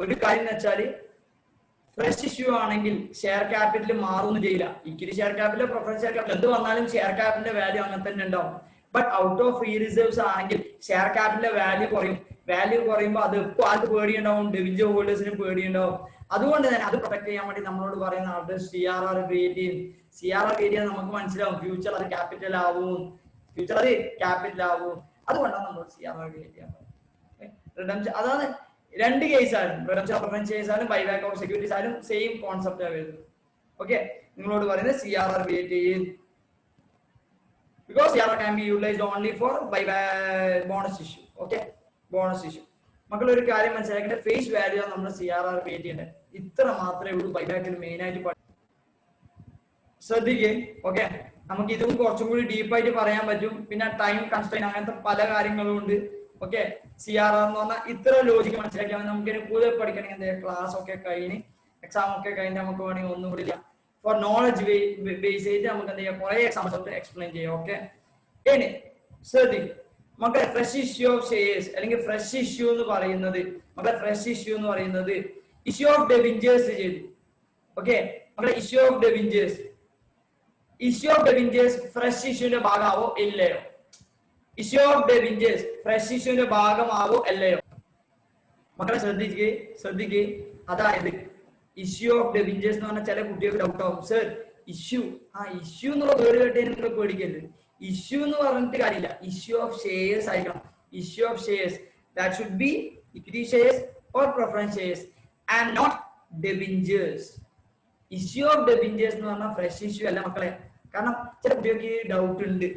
ഒരു കാര്യം എന്ന് വെച്ചാല് ഫ്രഷ് ഇഷ്യൂ ആണെങ്കിൽ ഷെയർ ക്യാപിറ്റൽ മാറൊന്നും ചെയ്യില്ല. Equity share capital, preference share capital എന്ത് വന്നാലും ഷെയർ ക്യാപിറ്റലിന്റെ വാല്യൂ അങ്ങനെ തന്നെ ഉണ്ടാവും. But out of free reserves ആണെങ്കിൽ ഷെയർ ക്യാപിറ്റലിന്റെ വാല്യൂ കുറയും. വാല്യൂ കുറയുമ്പോൾ അത് എപ്പോൾ ആർക്ക് പേടിയുണ്ടാവും? ഡെബഞ്ചർ ഹോൾഡേഴ്സിന് പേടിയുണ്ടാവും. അതുകൊണ്ട് തന്നെ അത് പ്രൊട്ടക്ട് ചെയ്യാൻ വേണ്ടി നമ്മളോട് പറയുന്ന ആളുടെ CRR ക്രിയേറ്റ് ചെയ്യും. CRR ക്രിയേറ്റ് ചെയ്യാൻ നമുക്ക് മനസ്സിലാവും ഫ്യൂച്ചർ അത് ക്യാപിറ്റൽ ആവും. അതുകൊണ്ടാണ് നമ്മൾ CRR ക്രിയേറ്റ് ചെയ്യാൻ പറയുന്നത്. അതാണ് രണ്ട് കേസായാലും, റിഡംപ്ഷൻ ഓഫ് പ്രിഫറൻസ് ഷെയർസ് ആയാലും ബൈബാക്ക് ഓഫ് സെക്യൂരിറ്റീസ് ആയാലും സെയിം കോൺസെപ്റ്റ് ആണ് വരുന്നത്. ഓക്കെ, നിങ്ങളോട് പറയുന്നത് CRR ക്രിയേറ്റ് ചെയ്യും. Because CRR can be utilized only for buyback bonus issue. Okay, bonus issue. മക്കൾ ഒരു കാര്യം മനസ്സിലാക്കേണ്ട, ഫേസ് വാല്യൂ ആണ് നമ്മൾ CRR ക്രിയേറ്റ് ചെയ്യേണ്ടത്. ഇത്ര മാത്രമേ ഉള്ളൂ ബൈബാക്കിൽ മെയിൻ ആയിട്ട് ശ്രദ്ധിക്കേ. ഓക്കെ, നമുക്ക് ഇതും കുറച്ചും കൂടി ഡീപ്പായിട്ട് പറയാൻ പറ്റും. പിന്നെ ടൈം കൺസ്ട്രെയിൻ അങ്ങനത്തെ പല കാര്യങ്ങളും ഉണ്ട്. ഓക്കെ, CRR എന്ന് പറഞ്ഞാൽ ഇത്ര ലോജിക്ക് മനസ്സിലാക്കിയാൽ നമുക്ക് കൂടുതൽ പഠിക്കണമെങ്കിൽ എന്താ ക്ലാസ് ഒക്കെ കഴിഞ്ഞ് എക്സാം ഒക്കെ കഴിഞ്ഞ് നമുക്ക് വേണമെങ്കിൽ ഒന്നുകൂടി ഫോർ നോളജ് ബേസ് ചെയ്ത് നമുക്ക് എന്ത് ചെയ്യാം? കുറെ എക്സാംസ് എക്സ്പ്ലെയിൻ ചെയ്യാം. ഓക്കെ, ഇനി ശ്രദ്ധിക്കും മക്കളെ, ഫ്രഷ് ഇഷ്യൂ ഓഫ് ഷെയർസ് അല്ലെങ്കിൽ ഫ്രഷ് ഇഷ്യൂ എന്ന് പറയുന്നത് ഇഷ്യൂ ഓഫ് ഡെബഞ്ചേഴ്സ് ചെയ്തു. ഓക്കെ മക്കളെ, ഇഷ്യൂ ഓഫ് ഡെബഞ്ചേഴ്സ് ഫ്രഷ് ഇഷ്യൂന്റെ ഭാഗമാവോ ഇല്ലയോ? ഇഷ്യൂ ഓഫ് ഡെബഞ്ചേഴ്സ് ഫ്രഷ് ഇഷ്യൂന്റെ ഭാഗമാവോ അല്ലയോ? മക്കളെ ശ്രദ്ധിക്കുക. അതായത് ഇഷ്യൂ ഓഫ് ഡെബഞ്ചേഴ്സ് എന്ന് പറഞ്ഞാൽ ചില കുട്ടികൾക്ക് ഡൗട്ട് ആവും, സർ ഇഷ്യൂ എന്നുള്ള വേർഡ് കേട്ടേ നിങ്ങൾ പേടിക്കരുത്. ഇഷ്യൂ എന്ന് പറഞ്ഞിട്ട് കാര്യമില്ല, ഇഷ്യൂ ഓഫ് ഷെയർസ് ആയിരിക്കണം. Issue of shares that should be equity shares or preference shares and not debentures. Issue of debentures എന്ന് പറഞ്ഞാൽ ഫ്രഷ് ഇഷ്യൂ അല്ല മക്കളെ. കാരണം ചില കുട്ടികൾക്ക് ഡൗട്ട് ഉണ്ട്.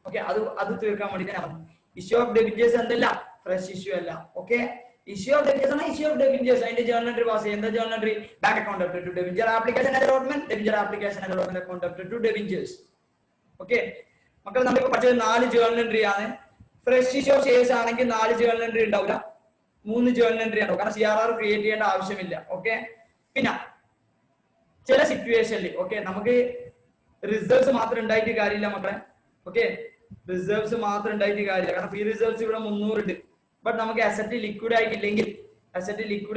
ഓക്കെ, അത് തീർക്കാൻ വേണ്ടിയിട്ടാണ് ഇഷ്യൂ ഓഫ് ഡെബഞ്ചേഴ്സ് എന്തല്ല, ഫ്രഷ് ഇഷ്യൂ അല്ല. ഓക്കെ, ഇഷ്യൂ ഓഫ് ഡെബഞ്ചേഴ്സ് ആണ് ഇഷ്യൂ ഓഫ് ഡെബഞ്ചേഴ്സ്. അതിന്റെ ജേർണൽ എൻട്രി പാസ് ചെയ്യുന്ന journal entry bank account debit to debenture application allotment account debit to debentures. Okay മക്കൾ, നമ്മളിപ്പോ പഠിച്ചത് 4 ജേർണൽ എൻട്രി ആണ്. Fresh issue of shares ആണെങ്കിൽ 4 journal entry ഉണ്ടാവില്ല, 3 journal entry ഉണ്ടാവും. കാരണം CRR ക്രിയേറ്റ് ചെയ്യേണ്ട ആവശ്യമില്ല. ഓക്കെ, പിന്നെ ചില സിറ്റുവേഷനിൽ നമുക്ക് റിസർവ്സ് മാത്രം ഉണ്ടായിട്ട് കാര്യമില്ല മക്കളെ. ഓക്കെ, റിസർവ്സ് മാത്രം ഉണ്ടായിട്ട് കാര്യമില്ല. കാരണം ഫ്രീ റിസർവ്സ് ഇവിടെ 300 ഉണ്ട്. ബട്ട് നമുക്ക് അസറ്റ് ലിക്വിഡ്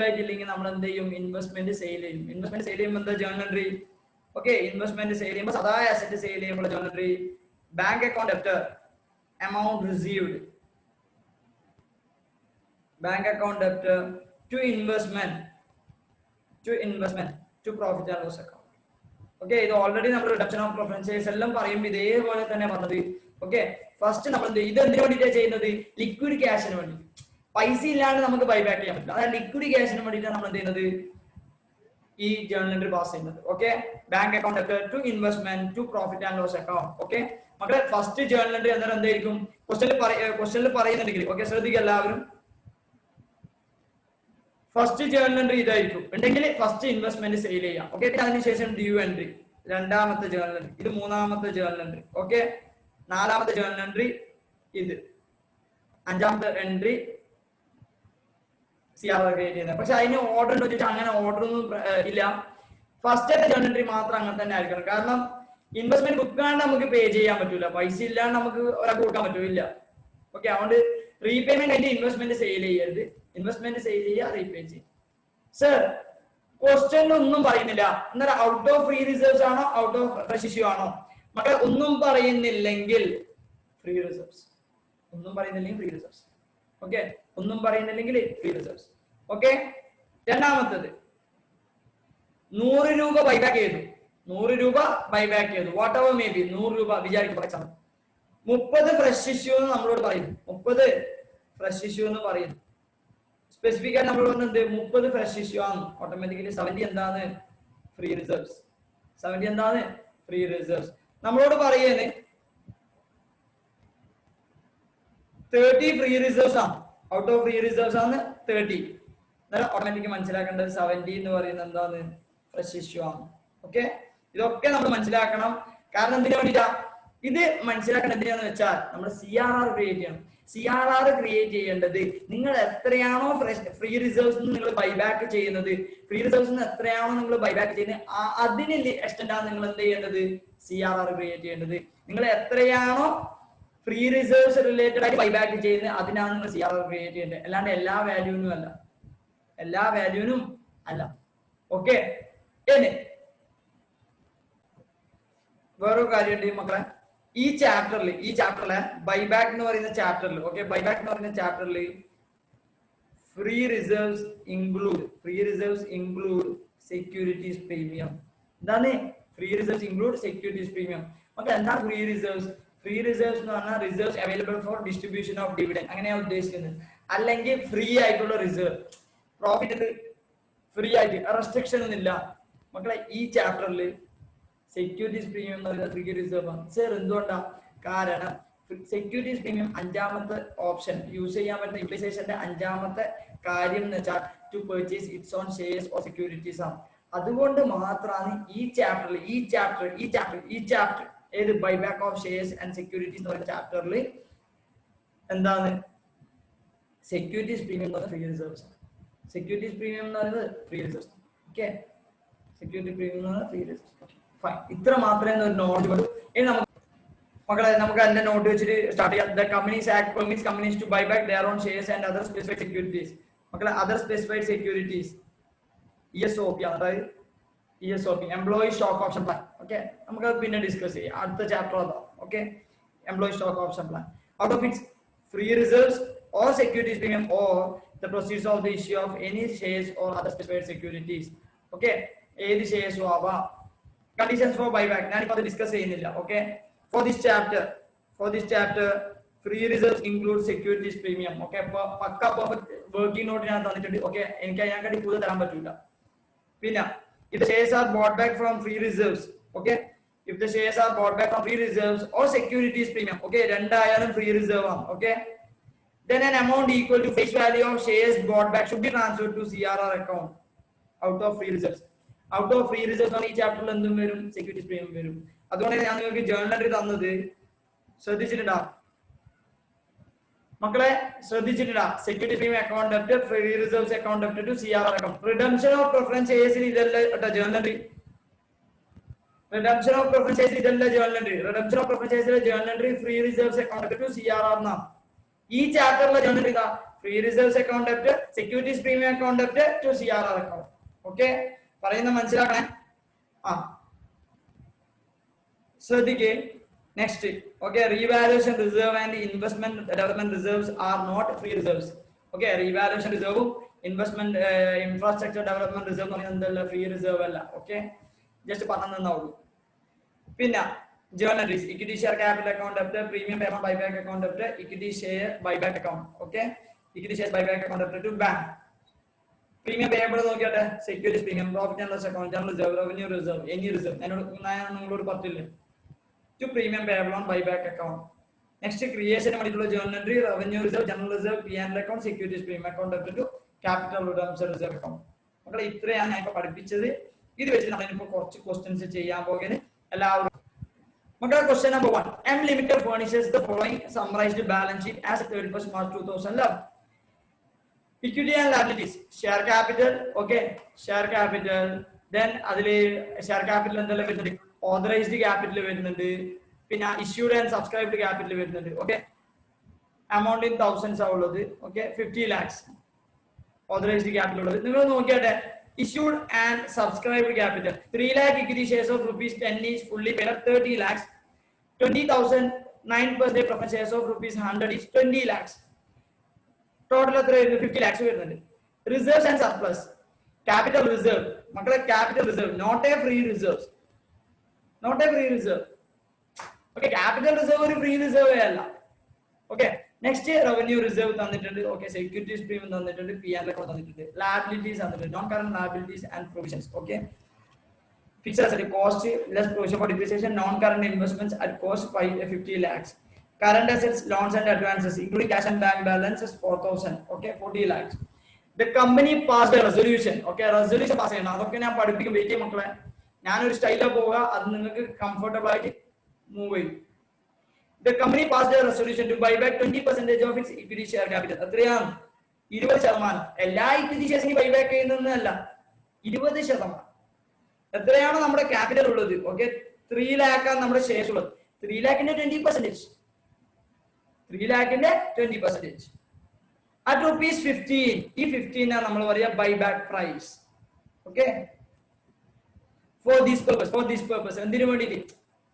ആയിട്ടില്ലെങ്കിൽ നമ്മൾ എന്ത് ചെയ്യും? ഇൻവെസ്റ്റ്മെന്റ് സെയിൽ ചെയ്യും. ഇൻവെസ്റ്റ്മെന്റ് സെയിൽ ചെയ്യുമ്പോൾ എന്താ journal entry? Okay, investment sale ചെയ്യുമ്പോൾ സദാ അസറ്റ് സെയിൽ ചെയ്യുമ്പോൾ journal entry bank account debtor amount received, bank account debtor to investment to profit and loss account. Okay, ഇത് ഓൾറെഡി നമ്മൾ റിഡക്ഷൻ ഓഫ് പ്രിഫറൻസസ് എല്ലാം പറയുമ്പോൾ ഇതേപോലെ തന്നെ പറഞ്ഞത്. ഓക്കെ, ഫസ്റ്റ് നമ്മൾ ഇത് എന്തിനു വേണ്ടിയിട്ടാണ് ചെയ്യുന്നത്? ലിക്വിഡ് ക്യാഷിന് വേണ്ടി. പൈസ ഇല്ലാണ്ട് നമുക്ക് ബൈബാക്ക് ചെയ്യാൻ പറ്റില്ല. അതായത് ലിക്വിഡ് ക്യാഷിന് വേണ്ടിയിട്ടാണ് നമ്മൾ എന്ത് ചെയ്യുന്നത്? ഈ ജേർണൽ എൻട്രി പാസ് ചെയ്യുന്നത്. Okay, bank account to investment to profit and loss account. Okay മക്കളെ, ഫസ്റ്റ് ജേർണൽ എൻട്രി അന്നേരം എന്തായിരിക്കും? ക്വസ്റ്റനിൽ പറയുന്നുണ്ടെങ്കിൽ ഓക്കെ ശ്രദ്ധിക്കുക എല്ലാവരും. ഫസ്റ്റ് ജേർണൽ എൻട്രി ഇതായിരിക്കും ഉണ്ടെങ്കിൽ ഫസ്റ്റ് ഇൻവെസ്റ്റ്മെന്റ് സെയിൽ ചെയ്യാം. ഓക്കെ, അതിനുശേഷം ഡ്യൂ എൻട്രി, രണ്ടാമത്തെ ജേർണൽ എൻട്രി, ഇത് മൂന്നാമത്തെ ജേർണൽ എൻട്രി. ഓക്കെ, നാലാമത്തെ ജേർണൽ എൻട്രി ഇത്, അഞ്ചാമത്തെ എൻട്രി ക്രിയേറ്റ് ചെയ്യുന്നത്. പക്ഷെ അതിന് ഓർഡർ ഉണ്ടോ ചോദിച്ചാൽ അങ്ങനെ ഓർഡർ ഒന്നും ഇല്ല. ഫസ്റ്റ് ജേർണൽ എൻട്രി മാത്രം അങ്ങനെ തന്നെ ആയിരിക്കണം. കാരണം ഇൻവെസ്റ്റ്മെന്റ് ബുക്കാണ്ട് നമുക്ക് പേ ചെയ്യാൻ പറ്റൂല, പൈസ ഇല്ലാണ്ട് നമുക്ക് ഒരാൾക്ക് കൊടുക്കാൻ പറ്റൂല. ഓക്കെ, അതുകൊണ്ട് റീപേയ്മെന്റ് ആയിട്ട് ഇൻവെസ്റ്റ്മെന്റ് സെയിൽ ചെയ്യരുത്. ഇൻവെസ്റ്റ്മെന്റ് സെയിൽ ചെയ്യുക, റീപേ ചെയ്യും. സർ ക്വസ്റ്റ്യനിൽ ഒന്നും പറയുന്നില്ല. അന്നേരം ഔട്ട് ഓഫ് ഫ്രീ റിസർവ്സ് ആണോ ഔട്ട് ഓഫ് ഫ്രഷ് ഇഷ്യൂ ആണോ? മക്കളെ ഒന്നും പറയുന്നില്ലെങ്കിൽ ഫ്രീ റിസർവ്സ്, ഒന്നും പറയുന്നില്ലെങ്കിൽ ഫ്രീ റിസർവ്സ്. ഓക്കെ, ഒന്നും പറയുന്നില്ലെങ്കിൽ ഫ്രീ റിസർവ്സ്. ഓക്കെ, രണ്ടാമത്തത് 100 രൂപ ബൈബാക്ക് ചെയ്തു, 100 രൂപ ബൈബാക്ക് ചെയ്തു, വാട്ട് എവർ മേ ബി 100 രൂപ വിചാരിക്കും. 30 ഫ്രഷ് ഇഷ്യൂ എന്ന് നമ്മളോട് പറയുന്നു, 30 ഫ്രഷ് ഇഷ്യൂ എന്ന് പറയുന്നു. സ്പെസിഫിക് ആയിട്ട് നമ്മൾ പറഞ്ഞത് 30 ഫ്രഷ് ഇഷ്യൂ ആണ്. ഓട്ടോമാറ്റിക്കലി 70 എന്താണ്? Free reserves. 70 എന്താണ്? Free reserves. നമ്മളോട് പറയുന്നത് 30 ഫ്രീ റിസർവ്സ് ആണ്. ഔട്ട് ഓഫ് ഫ്രീ റിസർവ്സ് ആണ് 30. ഓട്ടോമാറ്റിക് മനസ്സിലാക്കേണ്ടത് 70 എന്ന് പറയുന്നത് എന്താണ്? ഫ്രഷ് ഇഷ്യൂ ആണ്. ഓക്കെ, ഇതൊക്കെ നമ്മൾ മനസ്സിലാക്കണം. കാരണം എന്തിനു വേണ്ടിയിട്ടാ ഇത് മനസ്സിലാക്കേണ്ടത്? എന്തിനാന്ന് വെച്ചാൽ നമ്മൾ CRR ക്രിയേറ്റ് ചെയ്യണം. CRR ക്രിയേറ്റ് ചെയ്യേണ്ടത് നിങ്ങൾ എത്രയാണോ ഫ്രീ റിസർവ്സ് നിങ്ങൾ ബൈബാക്ക് ചെയ്യുന്നത്, ഫ്രീ റിസർവ്സ് എത്രയാണോ നിങ്ങൾ ബൈബാക്ക് ചെയ്യുന്നത്, അതിന് എക്സ്റ്റെൻഡ് ആണ് നിങ്ങൾ എന്ത് ചെയ്യേണ്ടത്? CRR ക്രിയേറ്റ് ചെയ്യേണ്ടത്. നിങ്ങൾ എത്രയാണോ ഫ്രീ റിസർവ്സ് റിലേറ്റഡ് ആയിട്ട് ബൈബാക്ക് ചെയ്യുന്നത് അതിനാണ് നിങ്ങൾ CRR ക്രിയേറ്റ് ചെയ്യേണ്ടത്. അല്ലാണ്ട് എല്ലാ വാല്യൂവിനും അല്ല, എല്ലാ വാല്യൂവിനും അല്ല. ഓക്കെ, ഇനി വേറൊരു കാര്യമുണ്ട് മക്കളെ. ഈ ചാപ്റ്ററിലെ ബൈബാക്ക് എന്ന് പറയുന്ന ചാപ്റ്ററിൽ, ഓക്കെ ബൈബാക്ക് എന്ന് പറയുന്ന ചാപ്റ്ററിൽ free reserves include securities premium. എന്താണ് free reserves include securities premium? മക്കളെ എന്താണ് ഫ്രീ റിസർവ്സ്? ഫ്രീ റിസർവ്സ് എന്ന് പറഞ്ഞാൽ reserves available for distribution of dividend, അങ്ങനെയാണ് ഉദ്ദേശിക്കുന്നത്. അല്ലെങ്കിൽ ഫ്രീ ആയിട്ടുള്ള റിസർവ്, പ്രോഫിറ്റ് ഫ്രീ ആയിട്ട്, റെസ്ട്രിക്ഷൻ ഒന്നുമില്ല. മക്കളെ ഈ ചാപ്റ്ററിൽ സെക്യൂരിറ്റീസ് പ്രീമിയം എന്ന് പറയുന്നത് ഫ്രീ റിസർവ് ആണ്. സർ എന്തുകൊണ്ടാ? കാരണം സെക്യൂരിറ്റീസ് പ്രീമിയം അഞ്ചാമത്തെ ഓപ്ഷൻ യൂസ് ചെയ്യാൻ പറ്റുന്ന യൂട്ടിലൈസേഷന്റെ അഞ്ചാമത്തെ കാര്യം എന്ന് വെച്ചാൽ to purchase its own shares or securities ആണ്. അതുകൊണ്ട് മാത്രമാണ് ഈ ചാപ്റ്റർ ഏത് buyback of shares and securities എന്ന് പറയുന്ന ചാപ്റ്ററിൽ എന്താണ് സെക്യൂരിറ്റീസ് പ്രീമിയം എന്ന് പറയുന്നത് ഫ്രീ റിസർവ്സ്. സെക്യൂരിറ്റീസ് പ്രീമിയം എന്ന് പറയുന്നത് free reserves. Okay, security premium എന്ന് പറയുന്നത് ഫ്രീ റിസർവ്സ്. ഫൈൻ, ഇത്ര മാത്രമേ ഒരു നോട്ട് ഉള്ളൂ. ഇനി മക്കളെ നമുക്ക് അതിന്റെ നോട്ട് വെച്ചിട്ട് സ്റ്റാർട്ട് ചെയ്യാം. The companies act permits companies to buy back their own shares and other specified securities. മക്കളെ അതർ സ്പെസിഫൈഡ് സെക്യൂരിറ്റീസ് ESOP ആണ്, അതായത് ESOP employee stock option plan. Okay, നമുക്ക് അത് പിന്നെ ഡിസ്കസ് ചെയ്യാം, അടുത്ത ചാപ്റ്റർ അതാ. Okay, employee stock option plan out of its free reserves or securities premium or the proceeds of the issue of any shares or other specified securities. Okay, ഏത് ഷെയർസും ആവാം. Conditions for buyback ഞാനിപ്പോൾ അത് discuss ചെയ്യുന്നില്ല. Okay, for this chapter free reserves include securities premium. Okay, പക്ക perfect working note ഞാൻ തന്നിട്ടുണ്ട്. Okay, എനിക്ക് അതിനെക്കാട്ടി കൂടുതൽ തരാൻ പറ്റില്ല. പിന്നെ if the shares are bought back from free reserves, okay, if the shares are bought back from free reserves or securities premium, okay, രണ്ടായാലും ഫ്രീ റിസർവ് ആണ്. Okay, then an amount equal to face value of shares bought back should be transferred to CRR account out of free reserves. Out of free reserves ആണ് ഈ ചാപ്റ്ററിൽ എന്തും വരും? Securities premium വരും. അതുകൊണ്ട് ഞാൻ നിങ്ങൾക്ക് ജേർണൽ എൻട്രി തന്നത് ശ്രദ്ധിച്ചിട്ടുണ്ടാ മക്കളെ? ശ്രദ്ധിച്ചിട്ടുണ്ടാ? Security premium account debit, free reserves account debit to CRR account. Redemption of preference ഷെയർസിൽ ഇതല്ല കേട്ടോ journal entry. Redemption of preference ഷെയർസിൽ ഇതല്ല journal entry. Redemption of preference ഷെയർസിലെ journal entry free reserves account debit to CRR എന്നാണ്. ഈ ചാപ്റ്ററിലെ journal ഇതാ free reserves account debit, securities premium account debit to CRR account. Okay, പറയുന്ന മനസ്സിലാക്കണേ. ശ്രദ്ധിക്കേ. Next, okay, revaluation reserve and investment development reserves are not free reserves. Okay, revaluation റിസർവും investment infrastructure development reserve എന്ന് പറയുന്നത് free reserve അല്ല. Okay, just പറഞ്ഞു തന്നാവുള്ളൂ. പിന്നെ journal entries, equity share capital account debt, premium payment buyback account debt, equity share buyback account. Okay, equity share buyback account debt to bank. Premium payable നോക്കിയാട്ടെ, securities premium, profit and loss account, general reserve, revenue reserve, any reserve. നിങ്ങളോട് പറഞ്ഞില്ലേ to premium payable on buyback account. Next creation വേണ്ടിയിട്ടുള്ള journal entry, revenue reserve, general reserve, P&L account, securities premium account debt to capital redemption reserve account. മക്കളെ ഇത്രയാണ് ഞാൻ ഇപ്പോൾ പഠിപ്പിച്ചത്. ഇത് വെച്ച് നമ്മൾ ഇപ്പോൾ കുറച്ച് ക്വസ്റ്റ്യൻസ് ചെയ്യാൻ പോകുന്നത്. എല്ലാവരും question number 1. M Limited furnishes the following summarized balance sheet as of 31st March 2011. Equity and liabilities. Share capital. Okay. Share capital. Then share capital എന്തെല്ലാം വരുന്നുണ്ട്? Authorized capital വരുന്നുണ്ട്. പിന്നെ issued and subscribed capital വരുന്നുണ്ട്. Okay. Amount in thousands ആവുള്ളത്. Okay. 50 lakhs. Authorized capital ഉള്ളത്. നിങ്ങൾ നോക്കിയാട്ടെ. Issued and subscribed capital 3 lakh equity shares of rupees 10 each fully paid up 30 lakhs. 20,000 9% preference shares of rupees 100 each 20 lakhs. Total 50 lakhs വരുന്നുണ്ട്. Reserves and surplus. Capital reserve. മക്കളെ capital reserve, not a free reserve. Not a free reserve. Okay, capital reserve ഒരു free reserve അല്ല. Okay. Next revenue reserve തന്നിട്ടുണ്ട്. Okay, securities premium തന്നിട്ടുണ്ട്, P&L account തന്നിട്ടുണ്ട്, liabilities തന്നിട്ടുണ്ട്, non current liabilities and provisions. Okay, fixed asset cost less provision for depreciation, non current investments at cost 50 lakhs, current assets, loans and advances including cash and bank balances 4,000. Okay, 40 lakhs. The company passed a resolution. Okay, resolution pass ചെയ്യണം. അതൊക്കെ ഞാൻ പഠിപ്പിക്കും. Wait ചെയ്യും മക്കളെ. ഞാനൊരു സ്റ്റൈലിൽ പോവുക, അത് നിങ്ങൾക്ക് കംഫർട്ടബിൾ ആയിട്ട് മൂവ് ചെയ്യും. The company passed a resolution to buy back 20% of its equity share capital. എത്രയാണ്? 20%. എല്ലാ ഇക്വിറ്റി ഷെയർസിനും ബൈ ബാക്ക് ചെയ്യുന്നതല്ല, 20%. എത്രയാണ് നമ്മുടെ ക്യാപിറ്റൽ ഉള്ളത്? ഓക്കെ, 3 lakh ആണ് നമ്മുടെ ഷെയർസ് ഉള്ളത്. 3 lakhന്റെ 20%. 3 lakhന്റെ 20%. At rupees 15. ഈ 15 ആണ് നമ്മൾ പറയുക buy back price. Okay, for this purpose എന്തിനു വേണ്ടിയിട്ട്?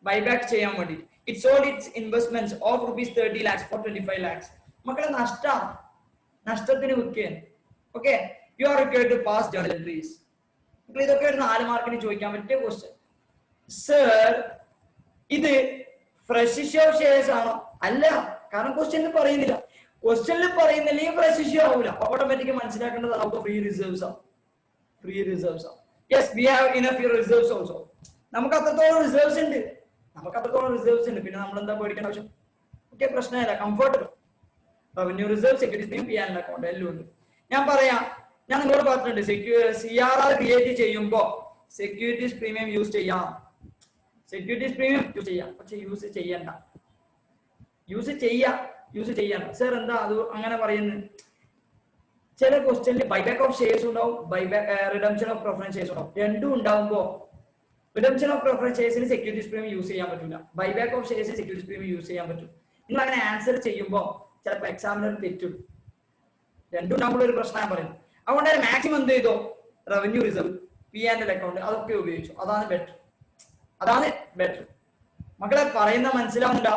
ബൈ ബാക്ക് ചെയ്യാൻ വേണ്ടിയിട്ട്. It sold its investments of rupees 30 lakhs for 25 lakhs. മക്കളെ നഷ്ടത്തിന് വിൽക്കുകയാണ്. Okay, you are required to pass journal entries. മക്കളെ ഇതൊക്കെ ഒരു 4 മാർക്കിന് ചോദിക്കാൻ പറ്റിയ ക്വസ്റ്റ്യൻ. സർ, ഇത് ഫ്രഷ് ഇഷ്യൂ ഓഫ് ഷെയർസ് ആണോ? അല്ല, കാരണം ക്വസ്റ്റ്യനിൽ പറയുന്നില്ല. ക്വസ്റ്റ്യനിൽ പറയുന്നില്ലെങ്കിൽ ഫ്രഷ് ഇഷ്യൂ ആവില്ല. ഓട്ടോമാറ്റിക് മനസ്സിലാക്കേണ്ടത് നമുക്ക് ഫ്രീ റിസർവ്സ് ആണ്. Yes, we have enough reserves also. നമുക്ക് അത്രത്തോളം റിസർവ്സ് ഉണ്ട്. പിന്നെ നമ്മൾ എന്താ പേടിക്കേണ്ട ആവശ്യം? ഓക്കെ, പ്രശ്നമില്ല, comfortable. Revenue reserve, securities premium, P&L account എല്ലാം ഉണ്ട്. ഞാൻ നിങ്ങളോട് പറഞ്ഞിട്ടുണ്ട്, CRR ക്രിയേറ്റ് ചെയ്യുമ്പോൾ സെക്യൂരിറ്റീസ് പ്രീമിയം യൂസ് ചെയ്യാം. പക്ഷെ യൂസ് ചെയ്യണ്ട. സർ എന്താ അത് അങ്ങനെ പറയുന്നത്? ചില ക്വസ്റ്റ്യനിൽ ബൈബാക്ക് ഓഫ് ഷെയർസ് ഉണ്ടാവും, റിഡംഷൻ ഓഫ് പ്രിഫറൻസ് ഷെയർസ് ഉണ്ടാവും. രണ്ടും ഉണ്ടാവുമ്പോൾ റിഡംഷൻ ഓഫ് പ്രിഫറൻസ് ഷെയർസിന് സെക്യൂരിറ്റീസ് പ്രീമിയം യൂസ് ചെയ്യാൻ പറ്റില്ല, ബൈബാക്ക് ഓഫ് ഷെയർസിന് സെക്യൂരിറ്റീസ് പ്രീമിയം യൂസ് ചെയ്യാൻ പറ്റും. നിങ്ങൾ അങ്ങനെ ആൻസർ ചെയ്യുമ്പോൾ ചിലപ്പോൾ എക്സാമിനർ തെറ്റും. രണ്ടും ഉണ്ടാകുമ്പോൾ ഒരു പ്രശ്നം ഞാൻ പറയുന്നത്. അതുകൊണ്ട് മാക്സിമം എന്ത് ചെയ്തോ? റവന്യൂ റിസർവ്, P&L അക്കൗണ്ട് അതൊക്കെ ഉപയോഗിച്ചു. അതാണ് ബെറ്റർ. മക്കളെ പറയുന്ന മനസ്സിലാവുന്നുണ്ടോ?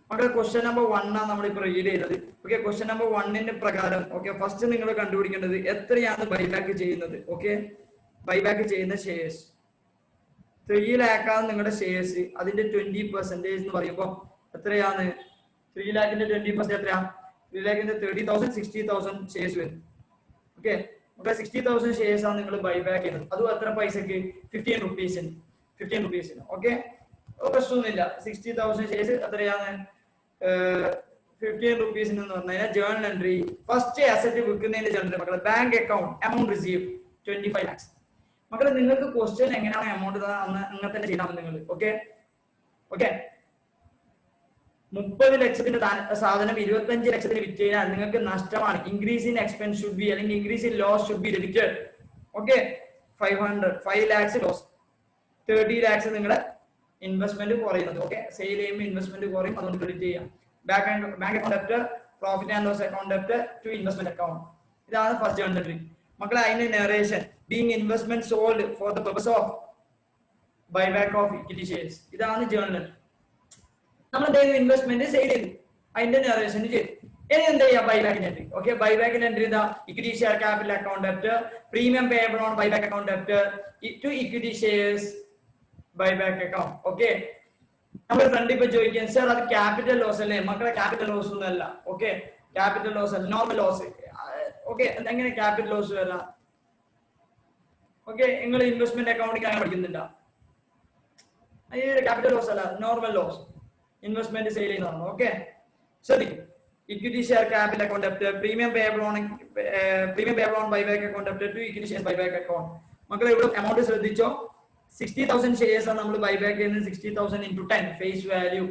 മക്കളെ ക്വസ്റ്റ്യൻ നമ്പർ 1 ആണ് നമ്മളിപ്പോ റീഡ് ചെയ്തത്. ഓക്കെ, ക്വസ്റ്റ്യൻ നമ്പർ 1ന്റെ പ്രകാരം ഓക്കെ, ഫസ്റ്റ് നിങ്ങൾ കണ്ടുപിടിക്കേണ്ടത് എത്രയാണ് ബൈബാക്ക് ചെയ്യുന്നത്. ഓക്കെ, ബൈബാക്ക് ചെയ്യുന്ന ഷെയർസ് 3 lakh ആണ് നിങ്ങളുടെ ഷെയർസ്. അതിന്റെ 20% എന്ന് പറയുമ്പോൾ എത്രയാണ്? 3 lakhന്റെ 20% എത്രയാ? 3 lakhന്റെ 30,000 60,000 ഷെയർസ് വരും. ഓക്കെ, 60,000 ഷെയർസ് ആണ് നിങ്ങൾ ബൈബാക്ക് ചെയ്യുന്നത്. അതും എത്ര പൈസക്ക്? 15 rupees. ഓക്കെ, പ്രശ്നമൊന്നുമില്ല. 60,000 ഷെയർസ് എത്രയാണ്? 15 rupees എന്ന് പറഞ്ഞാൽ ജേർണൽ എൻട്രി. ഫസ്റ്റ് അസറ്റ് വിൽക്കുന്നതിന്റെ ജേർണൽ മക്കളെ bank account amount receive 25 lakhs. മക്കളെ നിങ്ങൾക്ക് ക്വസ്റ്റ്യൻ എങ്ങനെയാണ് എമൗണ്ട് അങ്ങനെ തന്നെ ചെയ്യണം നിങ്ങൾ. ഓക്കെ, 30 ലക്ഷത്തിന്റെ സാധനം 25 ലക്ഷത്തിന് വിറ്റ് കഴിഞ്ഞാൽ നിങ്ങൾക്ക് നഷ്ടമാണ്. Increase in expense should be, അല്ലെങ്കിൽ increase in loss should be debited. Okay, 5 lakhs loss, 30 lakhs നിങ്ങളുടെ ഇൻവെസ്റ്റ്മെന്റ് കുറയുന്നത്. ഓക്കെ, സെയിൽ ചെയ്യുമ്പോൾ ഇൻവെസ്റ്റ്മെന്റ് കുറയും, അതുകൊണ്ട് ക്രെഡിറ്റ് ചെയ്യാം. Bank account debit, profit and loss account debit to investment account. ഇതാണ് first journal entry. മക്കളെ അതിന്റെ narration being investment sold for the purpose of buyback of equity shares. ഇതാണ് journal. നമ്മൾ എന്തെങ്കിലും ഇൻവെസ്റ്റ്മെന്റ് സെയിൽ ചെയ്തു, അതിന്റെ നറേഷൻ ചെയ്തു. ഇനി എന്താ ചെയ്യാം ബൈബാക്കിന് എൻട്രി. ഓക്കെ, ബൈബാക്കിന് എൻട്രി ചെയ്താ equity share capital account debit, premium payable on buyback account debit to equity shares buyback account. Okay, നമ്മുടെ ഫ്രണ്ട് ഇപ്പൊ ചോദിക്കാൻ സാർ അത് ക്യാപിറ്റൽ ലോസ് അല്ലേ? മക്കളെ ക്യാപിറ്റൽ ലോസ് ഒന്നും അല്ല. ഓക്കെ, ക്യാപിറ്റൽ ലോസ് അല്ല, നോർമൽ ലോസ്. ഓക്കെ, എങ്ങനെ ക്യാപിറ്റൽ ലോസ് വരാം? ഓക്കെ, നിങ്ങൾ ഇൻവെസ്റ്റ്മെന്റ് അക്കൗണ്ടിങ് അങ്ങനെ പഠിക്കുന്നുണ്ടോ? ക്യാപിറ്റൽ ലോസ് അല്ല, നോർമൽ ലോസ്. ഇൻവെസ്റ്റ്മെന്റ് സെയിൽ ചെയ്യുന്നതാണ്. ഓക്കെ, ശ്രദ്ധിക്കും. Equity share capital account debit, premium payable on buyback account debit to equity share buyback account. മക്കളെ ഇവിടെ എമൗണ്ട് ശ്രദ്ധിച്ചോ. 60,000 ഷെയർസ് ആണ് നമ്മൾ ബൈബാക്ക് ചെയ്യുന്നത്. 60,000 into 10 ഫേസ് വാല്യൂ.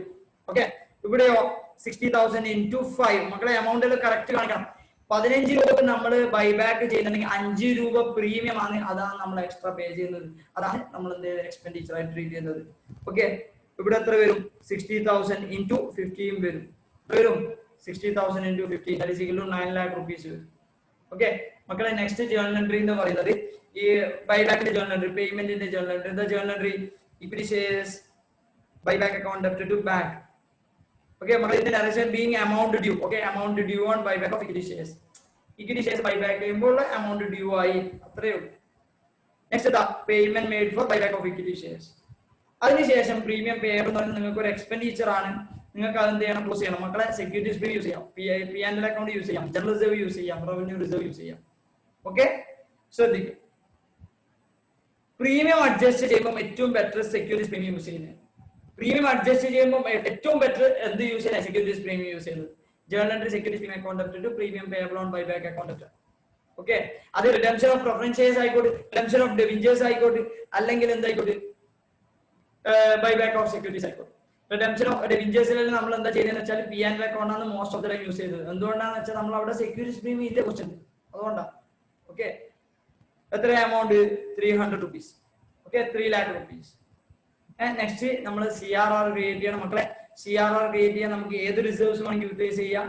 ഓക്കെ, ഇവിടെയോ 60,000 into 5. മക്കളെ എമൗണ്ടിൽ കറക്റ്റ് കാണിക്കണം. 15 രൂപക്ക് നമ്മൾ ബൈബാക്ക് ചെയ്യുന്നുണ്ടെങ്കിൽ 5 രൂപ പ്രീമിയം ആണ്. അതാണ് നമ്മൾ എക്സ്ട്രാ പേ ചെയ്യുന്നത്. അതാണ് നമ്മൾ എന്ത് എക്സ്പെൻഡിച്ചർ ആയിട്ട് ട്രീറ്റ് ചെയ്യുന്നത്. ഓക്കെ, ഇവിടെ എത്ര വരും? 60,000 into 15 വരും. വരും 60,000 into 15 that is equal to 9 lakh rupees വരും. ഓക്കെ മക്കളെ, നെക്സ്റ്റ് ജേർണൽ എൻട്രി എന്ന് പറയുന്നത് ഈ ബൈബാക്കിന്റെ ജേർണൽ എൻട്രി, പേയ്മെന്റിന്റെ journal entry. The journal entry equity shares buyback account debit to bank. Okay മക്കളെ, ഇതിന്റെ narration being amount due. Okay, amount due on buyback of equity shares. Equity shares buyback ചെയ്യുമ്പോൾ amount due ആയി, അത്രയേ ഉള്ളൂ. Next the payment made for buyback of equity shares. അതിനുശേഷം premium payable എന്ന് പറയുന്നത് നിങ്ങൾക്ക് ഒരു എക്സ്പെൻഡിച്ചർ ആണ്. നിങ്ങൾക്ക് അത് എന്ത് ചെയ്യണം? ക്ലോസ് ചെയ്യണം. മക്കളെ, സെക്യൂരിറ്റീസ് ബിൽ യൂസ് ചെയ്യാം, P&L അക്കൗണ്ട് യൂസ് ചെയ്യാം, ജനറൽ റിസർവ് യൂസ് ചെയ്യാം, റവന്യൂ റിസർവ് യൂസ് ചെയ്യാം. ഓക്കെ, ശ്രദ്ധിക്കും. പ്രീമിയം അഡ്ജസ്റ്റ് ചെയ്യുമ്പോൾ ഏറ്റവും ബെറ്റർ സെക്യൂരിറ്റീസ് പ്രീമിയം യൂസ് ചെയ്യുന്നത്. പ്രീമിയം അഡ്ജസ്റ്റ് ചെയ്യുമ്പോൾ ഏറ്റവും ബെറ്റർ എന്ത് യൂസ് ചെയ്യുന്നത്? സെക്യൂരിറ്റീസ് പ്രീമിയം യൂസ് ചെയ്യുന്നത്. Journal entry securities premium account to premium payable on buyback account. Okay, അത് റിഡംഷൻ ഓഫ് പ്രിഫറൻസ് ഷെയർസ് ആയിക്കോട്ടെ, റിഡംഷൻ ഓഫ് ഡിവിഡൻഡ്സ് ആയിക്കോട്ടെ, അല്ലെങ്കിൽ എന്തായിക്കോട്ടെ ബൈബാക്ക് ഓഫ് സെക്യൂരിറ്റീസ് ആയിക്കോട്ടെ. റിഡംഷൻ ഓഫ് ഡിവിഡൻഡ്സിൽ നമ്മൾ എന്താ ചെയ്യുന്നത് വെച്ചാൽ P&L അക്കൗണ്ട് ആണ് most of the time use ചെയ്തത്. എന്തുകൊണ്ടാണെന്ന് വെച്ചാൽ നമ്മൾ അവിടെ സെക്യൂരിറ്റീസ് പ്രീമിയം ഇല്ല ക്വസ്റ്റ്യൻ, അതുകൊണ്ടാണ്. ഓക്കെ, എത്ര amount? 300 rupees. Okay, 3 lakh rupees. Next നമ്മൾ CRR ക്രിയേറ്റ് ചെയ്യണം. മക്കളെ, CRR ക്രിയേറ്റ് ചെയ്യാൻ നമുക്ക് ഏത് റിസർവ്സ് വേണമെങ്കിൽ യൂട്ടിലൈസ് ചെയ്യാം.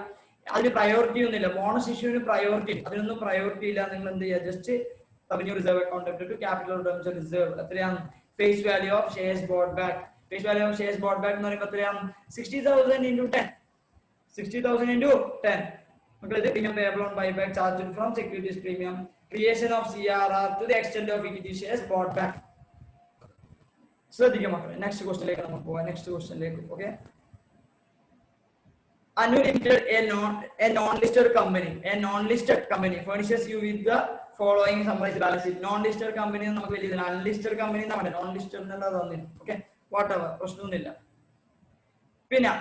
അതിന് പ്രയോറിറ്റി ഒന്നുമില്ല. ബോണസ് ഇഷ്യൂവിന് പ്രയോറിറ്റി, അതിനൊന്നും പ്രയോറിറ്റി ഇല്ല. നിങ്ങൾ എന്ത് ചെയ്യുക? Just revenue reserve account to capital redemption reserve. എത്രയാണ്? Face value of shares bought back. Face value of shares bought back എന്ന് പറയുമ്പോൾ എത്രയാണ്? 60,000 into 10. 60,000 into 10. മക്കളെ, ഇത് premium payable on buyback charged from securities premium, creation of CRR to the extent of equity shares bought back. ശ്രദ്ധിക്കുക മക്കളെ, next ക്വസ്റ്റ്യനിലേക്ക് നമുക്ക് പോകാം. നെക്സ്റ്റ് ക്വസ്റ്റ്യനിലേക്ക്. Okay, Anu Limited, a non-listed company furnishes you with the following summarized balance sheet. Non-listed company നമുക്ക് വലിയ unlisted company എന്നാണ് പറയുന്നത്. non-listed എന്നല്ല തന്നില്ല. ഓക്കെ, വാട്ടെവർ, പ്രശ്നമൊന്നുമില്ല. പിന്നെ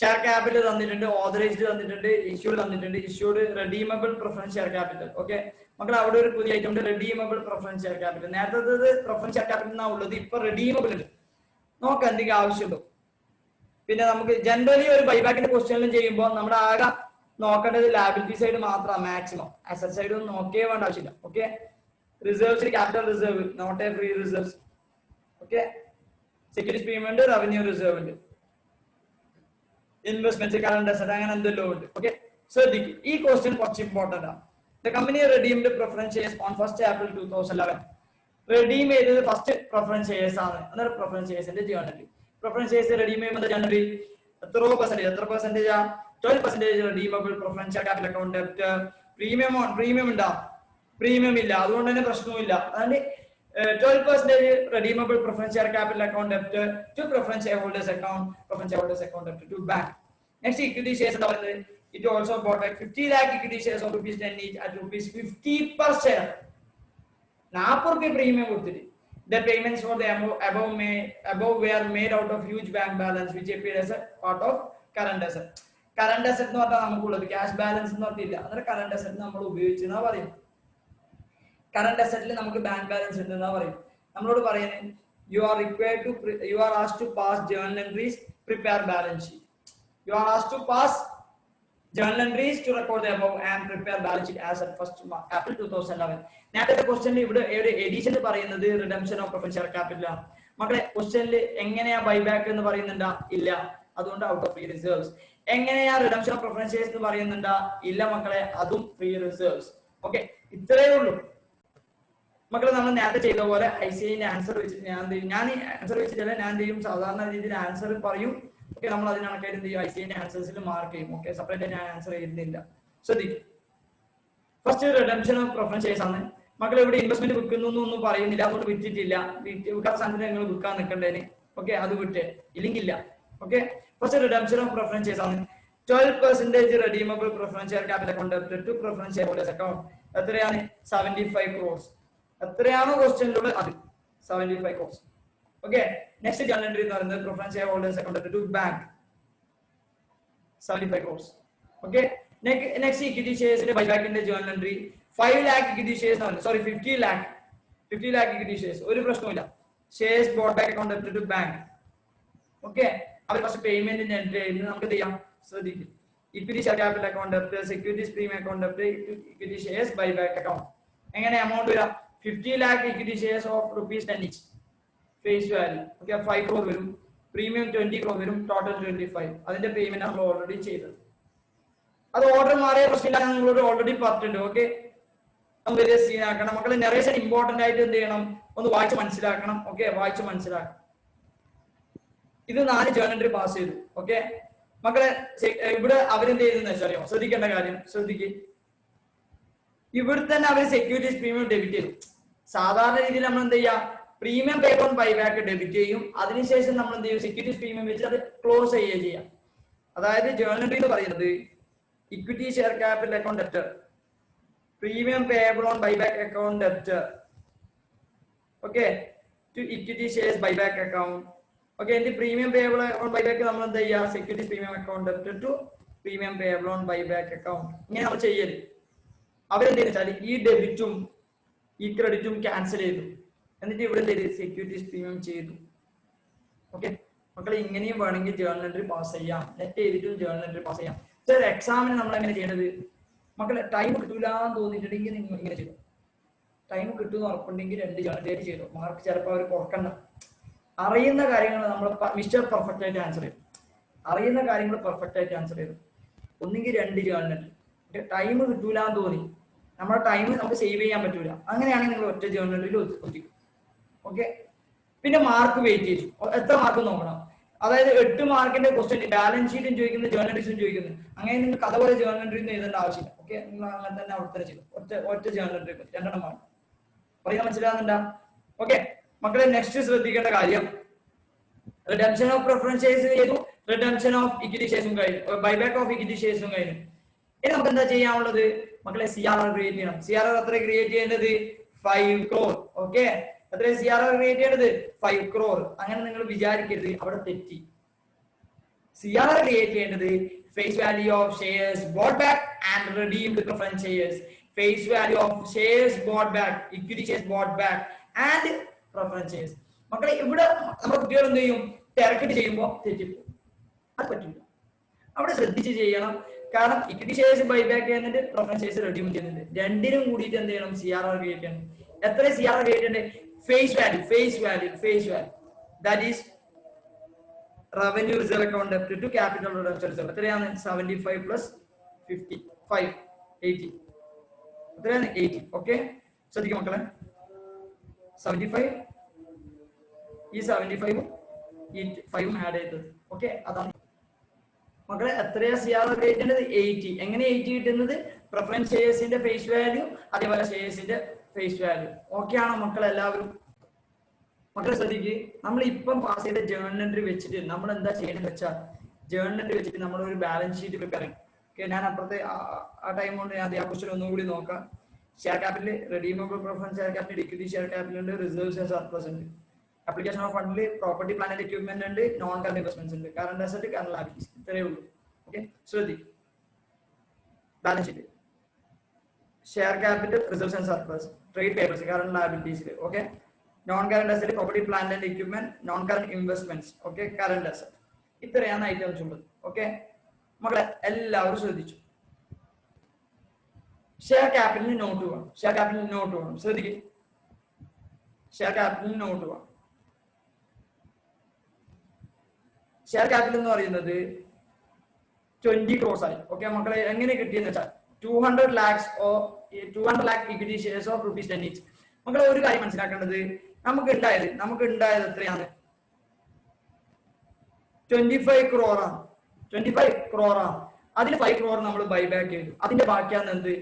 ഷെയർ ക്യാപിറ്റൽ തന്നിട്ടുണ്ട്, ഓതറൈസ്ഡ് തന്നിട്ടുണ്ട്, ഇഷ്യൂഡ് തന്നിട്ടുണ്ട്, issued redeemable preference share capital. Okay മക്കളെ, അവിടെ ഒരു പുതിയ ഐറ്റം ഉണ്ട്, റെഡീമബിൾ പ്രിഫറൻസ് ഷെയർ ക്യാപിറ്റൽ. നേരത്തെ പ്രിഫറൻസ് ഷെയർ ക്യാപിറ്റൽ എന്നാ ഉള്ളത്, ഇപ്പൊ റെഡീമബിൾ ഉണ്ട്. നോക്കാം എന്തെങ്കിലും ആവശ്യമുണ്ടോ. പിന്നെ നമുക്ക് ജനറലി ഒരു ബൈബാക്കിന്റെ ക്വസ്റ്റ്യനിലും ചെയ്യുമ്പോൾ നമ്മുടെ ആകെ നോക്കേണ്ടത് ലാബിലിറ്റി സൈഡ് മാത്രമാണ്. മാക്സിമം അസറ്റ് സൈഡ് ഒന്നും നോക്കേ വേണ്ട ആവശ്യമില്ല. Okay, reserves capital reserve, not a free reserves. Okay, securities premium ഉണ്ട്, റവന്യൂ റിസർവ് ഉണ്ട്, ഇൻവെസ്റ്റ്മെന്റ് കറന്റ് അസറ്റ്, അങ്ങനെ എന്തെല്ലോ ഉണ്ട്. ഓക്കെ, ശ്രദ്ധിക്കും, ഈ ക്വസ്റ്റ്യൻ കുറച്ച് ഇമ്പോർട്ടന്റ് ആണ്. The company redeemed preference shares on 1st April 2011. Redeem ചെയ്തത് ഫസ്റ്റ് പ്രിഫറൻസ് ഷെയർസ് ആണ്. അന്നേരം പ്രിഫറൻസ് ഷെയർസിന്റെ ജേർണൽ, പ്രിഫറൻസ് ഷെയർസ് റെഡീം ചെയ്യുമ്പോൾ ജേർണൽ എത്ര percentage? 12% redeemable preference share capital account debit. Premium ഉണ്ടാ? പ്രീമിയം ഇല്ല, അതുകൊണ്ട് തന്നെ പ്രശ്നവുമില്ല. അതുകൊണ്ട് 12% redeemable preference share capital account debt to preference shareholders account debt to bank. Next, equity shares, it also bought like 50 lakh equity shares of rupees 10 each at rupees 50 per share. 40 rupees premium would. The payments for the above were made out of huge bank balance which appeared as a part of current asset. Current asset not the cash balance not the other current asset number which in our current asset നമുക്ക് bank balance ഉണ്ടെന്നാ പറയും. നമ്മളോട് പറയുന്നത് you are asked to pass journal entries, prepare balance sheet. You are asked to pass journal entries to record the above and prepare balance sheet as at 1st April 2011. നേരത്തെ ക്വസ്റ്റ്യനിൽ ഇവിടെ edition പറയുന്നത് redemption of preference share capital ആണ്. മക്കളെ, ക്വസ്റ്റ്യനിൽ എങ്ങനെയാ buyback എന്ന് പറയുന്നുണ്ടാ? ഇല്ല, അതുകൊണ്ട് ഔട്ട് ഓഫ് ഫ്രീ റിസർവ്സ്. എങ്ങനെയാ റിഡംഷൻ ഓഫ് പ്രിഫറൻസ് ഷെയർസ് എന്ന് പറയുന്നുണ്ടാ? ഇല്ല മക്കളെ, അതും ഫ്രീ റിസർവ്സ്. ഓക്കെ, ഇത്രയേ ഉള്ളൂ മക്കളെ. നമ്മൾ നേരത്തെ ചെയ്ത പോലെ ICIന്റെ ആൻസർ വെച്ചിട്ട് ഞാൻ ആൻസർ വെച്ചിട്ടല്ല, ഞാൻ ചെയ്യും സാധാരണ രീതിയിൽ ആൻസർ പറയും, ഓക്കെ, നമ്മൾ അതിനൊക്കെ എന്ത് ചെയ്യും, ICA ആൻസേഴ്സിൽ മാർക്ക് ചെയ്യും. ഓക്കെ, സെപ്പറേറ്റ് ആയിട്ട് ഞാൻ ആൻസർ ചെയ്യുന്നില്ല. ശ്രദ്ധിക്കും. First redemption of preference shares ആണ്. മക്കൾ ഇവിടെ ഇൻവെസ്റ്റ്മെന്റ് വിൽക്കുന്നു എന്നൊന്നും പറയുന്നില്ല, അതുകൊണ്ട് വിറ്റിട്ടില്ല. വിൽക്കാത്ത സാധനത്തിന് നിങ്ങൾ വിൽക്കാൻ നിൽക്കേണ്ടതിന്. ഓക്കെ, അത് വിട്ടേ, ഇല്ലെങ്കിൽ ഇല്ല. Okay, first redemption of preference shares ആണ്. 12% redeemable preference share capital account debt to preference shareholders account. എത്രയാണ്? 75 crores. എത്രയാണോ ക്വസ്റ്റ്യനിലുള്ളത് അത് 75 crores. Okay, next journal entry എന്ന് പറയുന്നത് preference share holders account to bank 75 crores. Okay, next equity ഷെയർസിന്റെ ബൈബാക്കിന്റെ journal entry 5 lakh equity shares ആണ്. Sorry 50 lakh equity shares. ഒരു പ്രശ്നവുമില്ല. Shares bought back account to bank. Okay, അവർ first പേയ്മെന്റിന് entry ചെയ്യുന്നത് നമുക്ക് ചെയ്യാം. ശ്രദ്ധിക്കും. Equity share capital account debit, securities premium account debit, equity shares buyback account. എങ്ങനെ എമൗണ്ട് വരാം? 50 lakh equity shares of ₹10 each face value. Okay, 5 crore വരും. Premium 20 crore വരും. ടോട്ടൽ 25. അതിന്റെ പേയ്മെന്റ് നമ്മൾ ഓൾറെഡി ചെയ്തത്. അത് ഓർഡർ മാറിയ പ്രശ്നമില്ല, നിങ്ങളോട് ഓൾറെഡി പറഞ്ഞിട്ടുണ്ട്. ഓക്കെ, നമ്മൾ വലിയ സീൻ ആക്കണം. മക്കളെ നറേഷൻ ഇമ്പോർട്ടന്റ് ആയിട്ട് എന്ത് ചെയ്യണം, ഒന്ന് വായിച്ച് മനസ്സിലാക്കണം. ഓക്കെ, വായിച്ച് മനസ്സിലാക്കണം. ഇത് 4 ജേർണൽ എൻട്രി പാസ് ചെയ്തു. ഓക്കെ മക്കളെ, ഇവിടെ അവരെന്ത് ചെയ്തെന്ന് വെച്ചറിയോ? ശ്രദ്ധിക്കേണ്ട കാര്യം ശ്രദ്ധിക്കുക. ഇവിടെ തന്നെ അവർ സെക്യൂരിറ്റീസ് പ്രീമിയം ഡെബിറ്റ് ചെയ്തു. സാധാരണ രീതിയിൽ നമ്മൾ എന്ത് ചെയ്യാം, premium pay on buyback debit ചെയ്യും. അതിനുശേഷം നമ്മൾ എന്ത് ചെയ്യും, സെക്യൂരിറ്റീസ് പ്രീമിയം വെച്ച് അത് ക്ലോസ് ചെയ്യുകയും ചെയ്യാം. അതായത് ജേർണൽ എൻട്രി എന്ന് പറയുന്നത് equity share capital account debit, premium payable on buyback account debit, okay, to equity shares buyback account. Okay, എന്റെ പ്രീമിയം പേബിൾ ഓൺ ബൈബാക്ക് നമ്മൾ എന്താ ചെയ്യുക, securities premium account debit to premium payable on buyback account. ഇങ്ങനെ നമ്മൾ ചെയ്യരുത്. അവരെന്ത് വെച്ചാൽ ഈ ഡെബിറ്റും ഈ ക്രെഡിറ്റും ക്യാൻസൽ ചെയ്തു, എന്നിട്ട് ഇവിടെ എന്ത് ചെയ്തു, സെക്യൂരിറ്റീസ് പ്രീമിയം ചെയ്തു. ഓക്കെ മക്കളെ, ഇങ്ങനെയും വേണമെങ്കിൽ ജേർണൽ എൻട്രി പാസ് ചെയ്യാം. നെറ്റ് ചെയ്തിട്ടും ജേർണൽ എൻട്രി പാസ് ചെയ്യാം. സർ, എക്സാമിന് നമ്മൾ എങ്ങനെ ചെയ്യേണ്ടത്? മക്കളെ, ടൈം കിട്ടൂല എന്ന് തോന്നിയിട്ടുണ്ടെങ്കിൽ നിങ്ങൾ ഇങ്ങനെ ചെയ്തു. ടൈം കിട്ടുമെന്ന് ഉറപ്പുണ്ടെങ്കിൽ 2 ജേർണൽ എൻട്രി ചെയ്തു. മാർക്ക് ചിലപ്പോൾ അവർ കുറക്കണ്ട. അറിയുന്ന കാര്യങ്ങൾ നമ്മൾ മിസ്റ്റർ പെർഫെക്റ്റ് ആയിട്ട് ആൻസർ ചെയ്തു. അറിയുന്ന കാര്യങ്ങൾ പെർഫെക്റ്റ് ആയിട്ട് ആൻസർ ചെയ്തു. ഒന്നുകിൽ 2 ജേർണൽ എൻട്രി. ടൈം കിട്ടൂല എന്ന് തോന്നി, നമ്മുടെ ടൈം നമുക്ക് സേവ് ചെയ്യാൻ പറ്റൂല, അങ്ങനെയാണെങ്കിൽ നിങ്ങൾ ഒറ്റ ജേർണൽ എൻട്രിയിൽ ഒതുക്കും. ഓക്കെ, പിന്നെ മാർക്ക് വെയിറ്റ് ചെയ്തു. എത്ര മാർക്ക് നോക്കണം? അതായത് 8 മാർക്കിന്റെ ക്വസ്റ്റ്യൻ ബാലൻസ് ഷീറ്റും ചോദിക്കുന്നത്, ജേർണൽ എൻട്രീസും ചോദിക്കുന്നത്. അങ്ങനെ നിങ്ങൾ കഥ പോലെ ജേർണൽ എൻട്രി ഒന്നും എഴുതേണ്ട ആവശ്യമില്ല. ഓക്കെ, നിങ്ങൾ അങ്ങനെ തന്നെ അവിടെ ചെയ്തു. ഒറ്റ ജേർണൽ എൻട്രി 2 മാർക്ക്. പറയുന്നത് മനസ്സിലാകുന്നുണ്ടാ? ഓക്കെ മക്കളെ, നെക്സ്റ്റ് ശ്രദ്ധിക്കേണ്ട കാര്യം, റിഡംഷൻ ഓഫ് പ്രിഫറൻസ് ഷെയർസ് ചെയ്തു, റിഡംഷൻ ഓഫ് ഇക്വിറ്റി ഷെയർസും കഴിഞ്ഞു, ബൈബാക്ക് ഓഫ് ഇക്വിറ്റി ഷെയർസും കഴിഞ്ഞു. ഇനി നമുക്ക് എന്താ ചെയ്യാനുള്ളത്? മക്കളെ, CRR ക്രിയേറ്റ് ചെയ്യണം. CRR എത്ര ക്രിയേറ്റ് ചെയ്യേണ്ടത്? 5 crore. ഓക്കെ, എത്ര CRR ക്രിയേറ്റ് ചെയ്യേണ്ടത്? 5 crore. അങ്ങനെ നിങ്ങൾ വിചാരിക്കരുത്, അവിടെ തെറ്റി. CRR ക്രിയേറ്റ് ചെയ്യേണ്ടത് face value of shares bought back and redeemed preference shares, face value of shares bought back, equity shares bought back and preference shares. മക്കളെ, ഇവിടെ നമ്മുടെ കുട്ടികൾ എന്ത് ചെയ്യും, തിരക്കിട്ട് ചെയ്യുമ്പോൾ തെറ്റിപ്പോ. അത് പറ്റില്ല. അവിടെ ശ്രദ്ധിച്ച് ചെയ്യണം. കാരണം ഇക്വിറ്റി ഷെയർസ് ബൈബാക്ക് ചെയ്യുന്നുണ്ട്, പ്രിഫറൻസ് ഷെയർസ് റെഡ്യൂം ചെയ്യുന്നുണ്ട്. രണ്ടിനും കൂടിയിട്ട് എന്ത് ചെയ്യണം, CRR ക്രിയേറ്റ് ചെയ്യണം. എത്ര CRR ക്രിയേറ്റ് ചെയ്യേണ്ടത്? Face value that is revenue reserve account debit to capital reserve. എത്രയാണ്? 75 പ്ലസ് 55 80. എത്രയാണ്? 80. ഓക്കെ, ശ്രദ്ധിക്കും മക്കളെ, 75 ഈ 75 ഈ 5 ആഡ് ചെയ്തത്. ഓക്കെ, അതാണ് മക്കളെ. എത്രയാ CRR ക്രിയേറ്റ് ചെയ്യേണ്ടത്? 80. എങ്ങനെ 80 കിട്ടുന്നത്? പ്രിഫറൻസ് ഷെയർസിന്റെ ഫേസ് വാല്യൂ, അതേപോലെ ഷെയർസിന്റെ ഫേസ് വാല്യൂ. ഓക്കെ ആണോ മക്കളെ എല്ലാവരും? മക്കളെ ശ്രദ്ധിക്കുക, നമ്മൾ ഇപ്പം പാസ് ചെയ്ത ജേർണൽ എൻട്രി വെച്ചിട്ട് നമ്മൾ എന്താ ചെയ്യേണ്ടത് വെച്ചാൽ, ജേർണൽ എൻട്രി വെച്ചിട്ട് നമ്മൾ ഒരു ബാലൻസ് ഷീറ്റ് പ്രിപ്പയർ ചെയ്യും. ഓക്കെ, ഞാൻ അപ്പുറത്തെ ആ ടൈം കൊണ്ട് ഞാൻ ആ ക്വസ്റ്റ്യൻ ഒന്നുകൂടി നോക്കാം. Share capital, redeemable preference share capital, equity share capital ഉണ്ട്, റിസർവ്സ് ആൻഡ് സർപ്ലസ് ഉണ്ട്, അപ്ലിക്കേഷൻ ഓഫ് ഫണ്ടിൽ പ്രോപ്പർട്ടി പ്ലാന്റ് ആൻഡ് എക്വിപ്മെന്റ് ഉണ്ട്, നോൺ കറന്റ് ഇൻവെസ്റ്റ്മെന്റ്സ് ഉണ്ട്, കറന്റ് അസറ്റ്, കറന്റ് ലയബിലിറ്റീസ്. ഇത്രയേ ഉള്ളൂ. ഓക്കെ, ശ്രദ്ധിക്കും. Balance sheet, share capital, reserves and surplus, trade papers, current liabilities. Okay, non current asset, property plant and equipment, non current investments. Okay, current asset. ഇത്രയാണ് items ഉള്ളത്. Okay മക്കളെ, എല്ലാവരും ശ്രദ്ധിച്ചു. Share ക്യാപിറ്റലിന് not വേണം. Share ക്യാപിറ്റലിന് not വേണം. ശ്രദ്ധിക്കുക, share ക്യാപിറ്റലിന് not വേണം. Share capital എന്ന് പറയുന്നത് 20 crores ആയി. ഓക്കെ മക്കളെ, എങ്ങനെ കിട്ടിയെന്ന് വെച്ചാൽ 200 lakhs or 200 lakh equity shares of ₹10 each. മക്കളെ, ഒരു കാര്യം മനസ്സിലാക്കേണ്ടത്, നമുക്ക് ഉണ്ടായത് എത്രയാണ്? 25 crore ആണ്. 25 crore ആണ്. അതിൽ 5 crore നമ്മൾ ബൈബാക്ക് ചെയ്തു. അതിന്റെ ബാക്കിയാണ് എന്ത്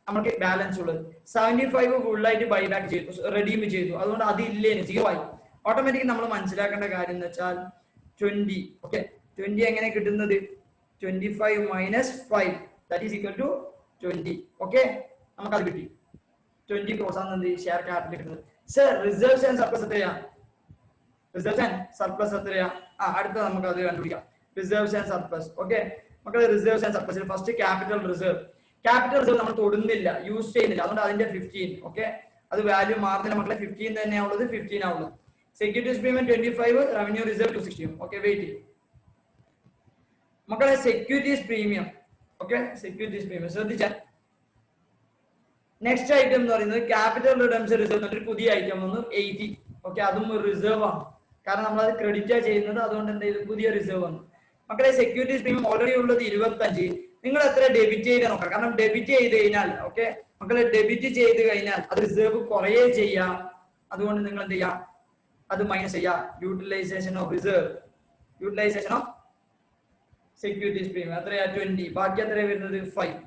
നമുക്ക് ബാലൻസ് ഉള്ളത്. 75 ഫുൾ ആയിട്ട് ബൈബാക്ക് ചെയ്തു, റെഡീം ചെയ്തു. അതുകൊണ്ട് അത് ഇല്ലേന് 0 ആയി. ഓട്ടോമാറ്റിക്കലി നമ്മൾ മനസ്സിലാക്കേണ്ട കാര്യം എന്ന് വെച്ചാൽ 20. ഓക്കെ, 20 എങ്ങനെ കിട്ടുന്നത്? 25 minus 5 that is equal to 20. Okay, നമുക്കത് കിട്ടി. 20 crores ആണ് എന്ത് ഷെയർ ക്യാപിറ്റൽ കിട്ടുന്നത്. സർ റിസർവ്സ് ആൻഡ് സർപ്ലസ് എത്രയാ? റിസർവ്സ് ആൻഡ് സർപ്ലസ് എത്രയാ? അടുത്ത നമുക്ക് അത് കണ്ടുപിടിക്കാം. Reserves and surplus. ഓക്കെ, നമുക്ക് reserves and surplus first capital reserve. Capital reserve നമ്മൾ തൊടുന്നില്ല, യൂസ് ചെയ്യുന്നില്ല, അതുകൊണ്ട് അതിന്റെ 15. ഓക്കെ, അത് വാല്യൂ മാറുന്നില്ല മക്കളെ, 15 തന്നെയാണുള്ളത്, 15 ആവുള്ളത്. Securities payment 25, revenue reserve 260. Okay, wait മക്കളെ. Securities premium. Okay, securities premium ശ്രദ്ധിച്ചാൽ നെക്സ്റ്റ് ഐറ്റം എന്ന് പറയുന്നത് ക്യാപിറ്റൽ റിഡംഷൻ റിസർവ് എന്നൊരു പുതിയ ഐറ്റം വന്നു 80. ഓക്കെ, അതും റിസർവ് ആണ്, കാരണം നമ്മൾ അത് ക്രെഡിറ്റ് ചെയ്യുന്നത്, അതുകൊണ്ട് എന്ത് ചെയ്തു പുതിയ റിസർവ് വന്നു. മക്കളെ സെക്യൂരിറ്റീസ് പ്രീമിയം ഓൾറെഡി ഉള്ളത് 25. നിങ്ങൾ എത്ര ഡെബിറ്റ് ചെയ്ത് നോക്കാം, കാരണം ഡെബിറ്റ് ചെയ്ത് കഴിഞ്ഞാൽ ഓക്കെ മക്കളെ ഡെബിറ്റ് ചെയ്ത് കഴിഞ്ഞാൽ അത് റിസർവ് കുറയേ ചെയ്യാം. അതുകൊണ്ട് നിങ്ങൾ എന്ത് ചെയ്യാം, അത് മൈനസ് ചെയ്യാം. Utilisation of reserve, utilisation of securities premium എത്രയാ? 20. ബാക്കി എത്രയാ വരുന്നത്? 5.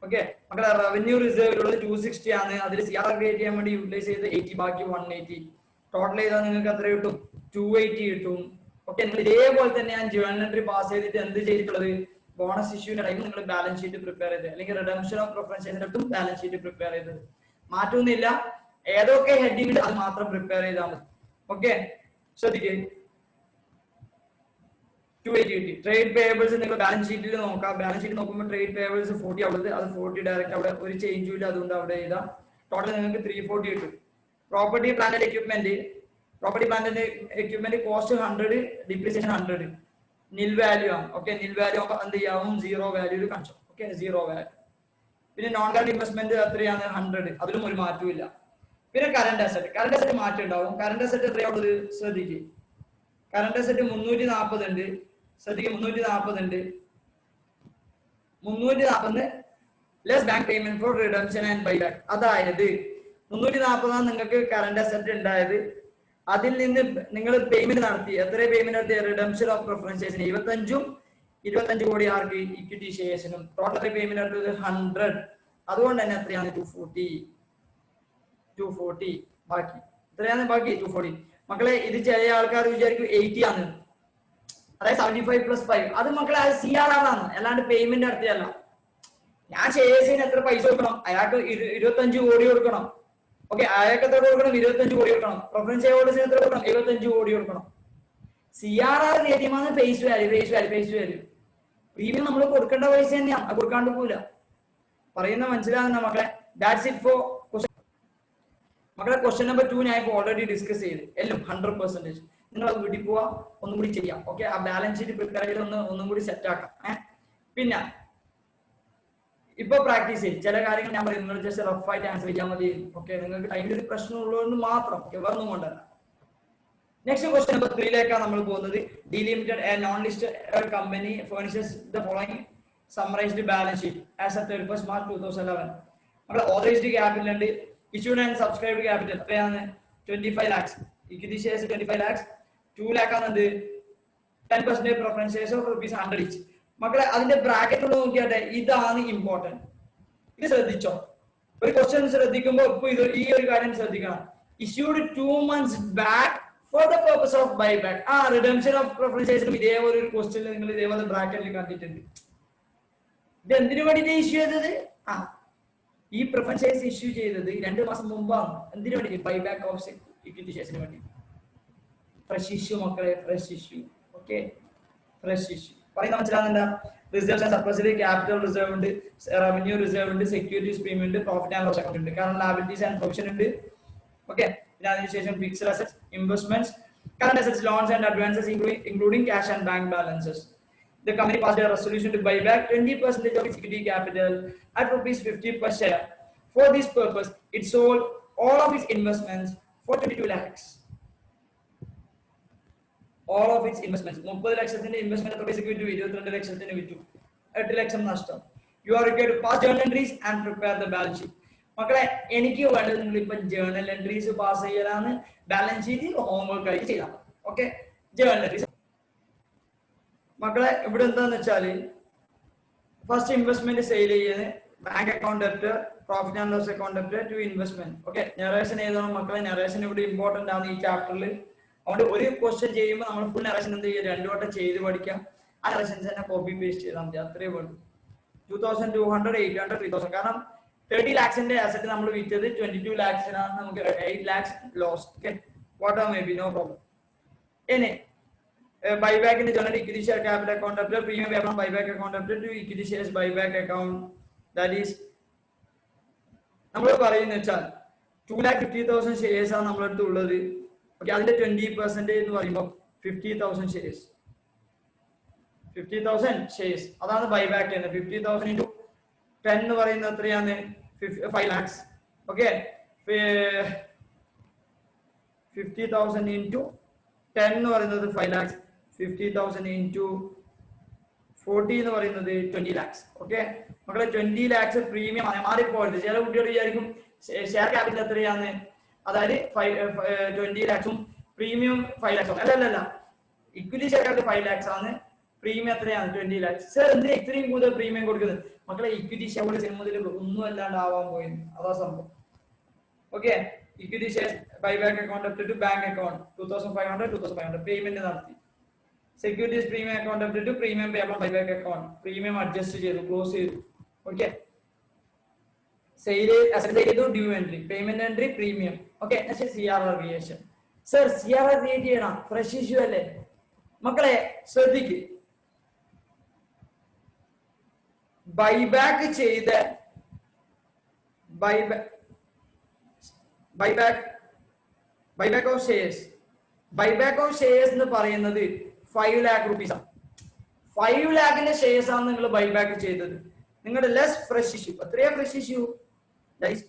ഓക്കെ മക്കളെ, റവന്യൂ റിസർവിലുള്ളത് 260 ആണ്. അതിൽ CR ക്രിയേറ്റ് ചെയ്യാൻ വേണ്ടി യൂട്ടിലൈസ് ചെയ്ത് 80, ബാക്കി 180. ടോട്ടൽ ചെയ്താൽ നിങ്ങൾക്ക് എത്ര കിട്ടും? 280 കിട്ടും. ഓക്കെ, നിങ്ങൾ ഇതേപോലെ തന്നെ ഞാൻ ജേർണൽ എൻട്രി പാസ് ചെയ്തിട്ട് എന്ത് ചെയ്തിട്ടുള്ളത്? ബോണസ് ഇഷ്യൂന്റെ ടൈം നിങ്ങൾ ബാലൻസ് ഷീറ്റ് പ്രിപ്പയർ ചെയ്ത്, അല്ലെങ്കിൽ റിഡംഷൻ ഓഫ് പ്രിഫറൻസ് ചെയ്തിട്ടും ബാലൻസ് ഷീറ്റ് പ്രിപ്പയർ ചെയ്തത് മാറ്റൊന്നുമില്ല. ഏതൊക്കെ ഹെഡിങ് അത് മാത്രം പ്രിപ്പയർ ചെയ്താൽ മതി. ഓക്കെ, ശ്രദ്ധിക്കേ. 280 ട്രേഡ് പേയബിൾസ് നിങ്ങൾ ബാലൻസ് ഷീറ്റിൽ നോക്കാം. ബാലൻസ് ഷീറ്റ് നോക്കുമ്പോൾ ട്രേഡ് പേയബിൾസ് 40 ഉള്ളത്, അത് 40 ഡയറക്റ്റ് അവിടെ ഒരു ചേഞ്ചും ഇല്ല, അതുകൊണ്ട് അവിടെ ചെയ്താൽ ടോട്ടൽ നിങ്ങൾക്ക് 340 കിട്ടും. Property plant and equipment, property plant and equipment cost 100, depreciation 100, നിൽ വാല്യൂ ആണ്. ഓക്കെ, നിൽ വാല്യൂ എന്ത് ചെയ്യാവും? 0 വാല്യൂ കാണിച്ചു. Okay, 0 value. പിന്നെ നോൺ കറന്റ് ഇൻവെസ്റ്റ്മെന്റ് എത്രയാണ്? 100, അതിലും ഒരു മാറ്റവും ഇല്ല. പിന്നെ കറന്റ് അസറ്റ്, കറന്റ് അസറ്റ് മാറ്റം ഉണ്ടാവും. കറന്റ് അസറ്റ് എത്രയാണുള്ളത്? ശ്രദ്ധിക്കുക. കറന്റ് അസറ്റ് 340 ഉണ്ട്. ശ്രദ്ധിക്കുക, 340 ഉണ്ട്. 340 less bank payment for redemption and buyback. അതായത് 340 നിങ്ങൾക്ക് കറന്റ് അസറ്റ് ഉണ്ടായത്. അതിൽ നിന്ന് നിങ്ങൾ പേയ്മെന്റ് നടത്തി. എത്ര പേയ്മെന്റ് നടത്തി? റിഡംഷൻ ഓഫ് പ്രിഫറൻസേഴ്സിന് 25 കോടി ആർക്ക്? ഇക്വിറ്റി ഷെയർസിനും. ടോട്ടൽ പേയ്മെന്റ് നടത്തിയത് 100. അതുകൊണ്ട് തന്നെ എത്രയാണ്? 240. ബാക്കി എത്രയാണ്? ബാക്കി 240. മക്കളെ, ഇത് ചില ആൾക്കാർ വിചാരിക്കും 80 ആണ്, അതായത് 75 + 5. അത് മക്കളെ അത് CR ആണ്, അല്ലാണ്ട് പേയ്മെന്റ് നടത്തിയല്ല. ഞാൻ ഷെയർസിന് എത്ര പൈസ കൊടുക്കണം? അയാൾക്ക് 25 കോടി കൊടുക്കണം. ഓക്കെ, അയാൾക്ക് എത്ര കൊടുക്കണം? 25 കോടി കൊടുക്കണം. പ്രിഫറൻസ് ഹോൾഡേഴ്സിന് എത്ര കൊടുക്കണം? 75 കോടി കൊടുക്കണം. CRR നേടിയമാണ് ഫേസ് വാല്യൂ. പ്രീമിയം നമ്മൾ കൊടുക്കേണ്ട പൈസ തന്നെയാണ്, അത് കൊടുക്കാണ്ട് പോവില്ല. പറയുന്ന മനസ്സിലാകുന്ന മക്കളെ. ദാറ്റ്സ് ഇറ്റ് ഫോർ മക്കളെ. ക്വസ്റ്റ്യൻ നമ്പർ 2 ഞാൻ ഇപ്പോൾ ഓൾറെഡി ഡിസ്കസ് ചെയ്ത് എല്ലാം 100%. നിങ്ങൾ അത് വീട്ടിൽ പോവാ, ഒന്നും കൂടി ചെയ്യാം. ഓക്കെ, ആ ബാലൻസ് ഷീറ്റ് പ്രിപ്പയർ ചെയ്ത് ഒന്നും കൂടി സെറ്റ് ആക്കാം. പിന്നെ ഇപ്പൊ പ്രാക്ടീസ് ചെയ്യും. ചില കാര്യങ്ങൾ ഞാൻ പറയും, നിങ്ങൾ ജസ്റ്റ് റഫ് ആയിട്ട് ആൻസർ ചെയ്യാൻ മതി. ഓക്കെ, നിങ്ങൾക്ക് ടൈമിൽ ഒരു പ്രശ്നമുള്ളതെന്ന് മാത്രം. ഓക്കെ, വേറെ ഒന്നും കൊണ്ടല്ല. നെക്സ്റ്റ് ക്വസ്റ്റ്യൻ നമ്പർ 3ലേക്കാണ് നമ്മൾ പോകുന്നത്. D Limited a non listed company furnishes the following summarised balance sheet as of 31 March 2011. നമ്മുടെ ഓതറൈസ്ഡ് ക്യാപിറ്റൽ ഉണ്ട്. ഇഷ്യൂഡ് ആൻഡ് സബ്സ്ക്രൈബ്ഡ് ക്യാപിറ്റൽ എത്രയാണ്? 25 lakhs. Equity shares 25 lakhs. 2 lakh ആണ് എന്ത്? 10% പ്രിഫറൻസ് ഷെയർസ് ഓഫ് ₹100 each. മക്കളെ, അതിന്റെ ബ്രാക്കറ്റ് നോക്കിയാട്ടെ, ഇതാണ് ഇമ്പോർട്ടന്റ്. ഇത് ശ്രദ്ധിച്ചോ. ഒരു ക്വസ്റ്റ്യൻ ശ്രദ്ധിക്കുമ്പോൾ ഇപ്പൊ ഇത് ഈ ഒരു കാര്യം ശ്രദ്ധിക്കണം. Issued 2 months back for the purpose of buy back. Redemption of preference ഷെയർസിനും ഇതേപോലെ ഒരു ക്വസ്റ്റ്യൻ നിങ്ങൾ ഇതേപോലെ ബ്രാക്കറ്റിൽ കണ്ടിട്ടുണ്ട്. ഇത് എന്തിനു വേണ്ടിയിട്ട് ഇഷ്യൂ ചെയ്തത്? ഈ പ്രിഫറൻസ് ഷെയർസ് ഇഷ്യൂ ചെയ്തത് 2 മാസം മുമ്പാണ്. എന്തിനു വേണ്ടി? ബൈ ബാക്ക് ഓഫ് ഇക്വിറ്റി ഷെയർസിന് വേണ്ടി. ഫ്രഷ് ഇഷ്യൂ മക്കളെ, fresh issue. Okay, fresh issue പറയുന്ന മനസ്സിലാകുന്നില്ല. റിസർവ്സ് ആൻഡ് സർപ്ലസിൽ ക്യാപിറ്റൽ റിസർവ് ഉണ്ട്, റവന്യൂ റിസർവ് ഉണ്ട്, സെക്യൂരിറ്റീസ് പ്രീമിയം ഉണ്ട്, പ്രോഫിറ്റ് ആൻഡ് ലോസ് അക്കൗണ്ട് ഉണ്ട്, കാരണം ലാബിലിറ്റീസ് ആൻഡ് പ്രൊവിഷൻ ഉണ്ട്. ഓക്കെ, പിന്നെ അതിനുശേഷം fixed assets, investments, current assets, loans and advances including cash and bank balances. The company passed a resolution to buy back 20% of its equity capital at ₹50 per share. For this purpose, it sold all of its investments for 22 lakhs. All of its investments. 30 ലക്ഷത്തിന്റെ investment എത്ര പൈസക്ക് വിറ്റു? 22 ലക്ഷത്തിന് വിറ്റു. 8 ലക്ഷം നഷ്ടം. You are required to pass journal entries and prepare the balance sheet. മക്കളെ, എനിക്ക് വേണ്ടത് നിങ്ങൾ ഇപ്പൊ ജേർണൽ എൻട്രീസ് പാസ് ചെയ്യലാണ്. ബാലൻസ് ഷീറ്റ് ഹോംവർക്ക് ആയിട്ട് ചെയ്യാം. ഓക്കെ, ജേർണൽ എൻട്രീസ് മക്കളെ ഇവിടെ എന്താന്ന് വെച്ചാല് ഫസ്റ്റ് ഇൻവെസ്റ്റ്മെന്റ് സെയിൽ ചെയ്യുന്നത് bank account debit profit and loss account debit to investment. Okay, narration ഏതാണ് മക്കളെ? നെറേഷൻ ഇവിടെ ഇമ്പോർട്ടന്റ് ആണ് ഈ ചാപ്റ്ററിൽ. അതുകൊണ്ട് ഒരു ക്വസ്റ്റ്യൻ ചെയ്യുമ്പോൾ നമ്മൾ ഫുൾ നെറേഷൻ എന്ത് ചെയ്യുക? 2 വട്ടം ചെയ്ത് പഠിക്കാം. ആ നെറേഷൻസ് തന്നെ കോപ്പി പേസ്റ്റ് ചെയ്താൽ മതി, അത്രേ വേണ്ടു. 2200, 800, 3000. കാരണം 30 lakhsന്റെ അസറ്റ് നമ്മൾ വിറ്റത് 22 lakhsനാണ്, നമുക്ക് 8 lakhs loss. Okay, what may be, no problem. ഇനി buyback in the general equity share capital account after premium payable on buyback account after to equity shares buyback account, that is നമ്മൾ പറയുന്ന വെച്ചാൽ 2,50,000 shares ആണ് നമ്മുടെ അടുത്ത് ഉള്ളത്. Okay, അതിന്റെ 20% എന്ന് പറയുമ്പോൾ 50,000 ഷെയർസ്. 50,000 ഷെയർസ് അതാണ് ബൈബാക്ക് ചെയ്യുന്നത്. 50,000 into 10 എന്ന് പറയുന്നത് എത്രയാണ്? 5 lakhs. ഓക്കെ, 50,000 into 10 എന്ന് പറയുന്നത് 5 lakhs. 50,000 into 40 എന്ന് പറയുന്നത് 20 lakhs. ഓക്കെ മക്കളെ, 20 lakhs പ്രീമിയം ആണ്. മാറിപ്പോയത് ചില കുട്ടികൾ വിചാരിക്കും ഷെയർ ക്യാപിറ്റൽ എത്രയാണ്, അതായത് 20 lakhs പ്രീമിയം 5 lakhs. അല്ലല്ല, ഇക്വിറ്റി ഷെയർ ക്യാപിറ്റൽ 5 lakhs ആണ്, പ്രീമിയം എത്രയാണ്? 20 lakhs. സർ എന്തിനാ ഇത്രയും കൂടുതൽ പ്രീമിയം കൊടുക്കുന്നത്? മക്കളെ, ഇക്വിറ്റി ഷെയർ സിനിമയിൽ ഒന്നും അല്ലാണ്ട് ആവാൻ പോയത്, അതാ സംഭവം. Okay, equity share buyback account up to bank account 2,500 payment നടത്തി. Securities premium account up to premium payable buyback account premium adjust ചെയ്തു, ക്ലോസ് ചെയ്തു. ഓക്കെ, സെയിൽ അസറ്റ് ചെയ്തു, due entry, payment entry, premium. Okay, CRR creation. Sir CRR create ചെയ്യണം, fresh issue അല്ലേ? മക്കളെ ശ്രദ്ധിക്ക്, buyback ചെയ്ത buyback of shares എന്ന് പറയുന്നത് 5 lakh rupees ആണ്. 5 lakhന്റെ ഷെയർസ് ആണ് നിങ്ങൾ ബൈബാക്ക് ചെയ്തത്. നിങ്ങളുടെ ലെസ് ഫ്രഷ് ഇഷ്യൂ എത്രയാ? Fresh issue that is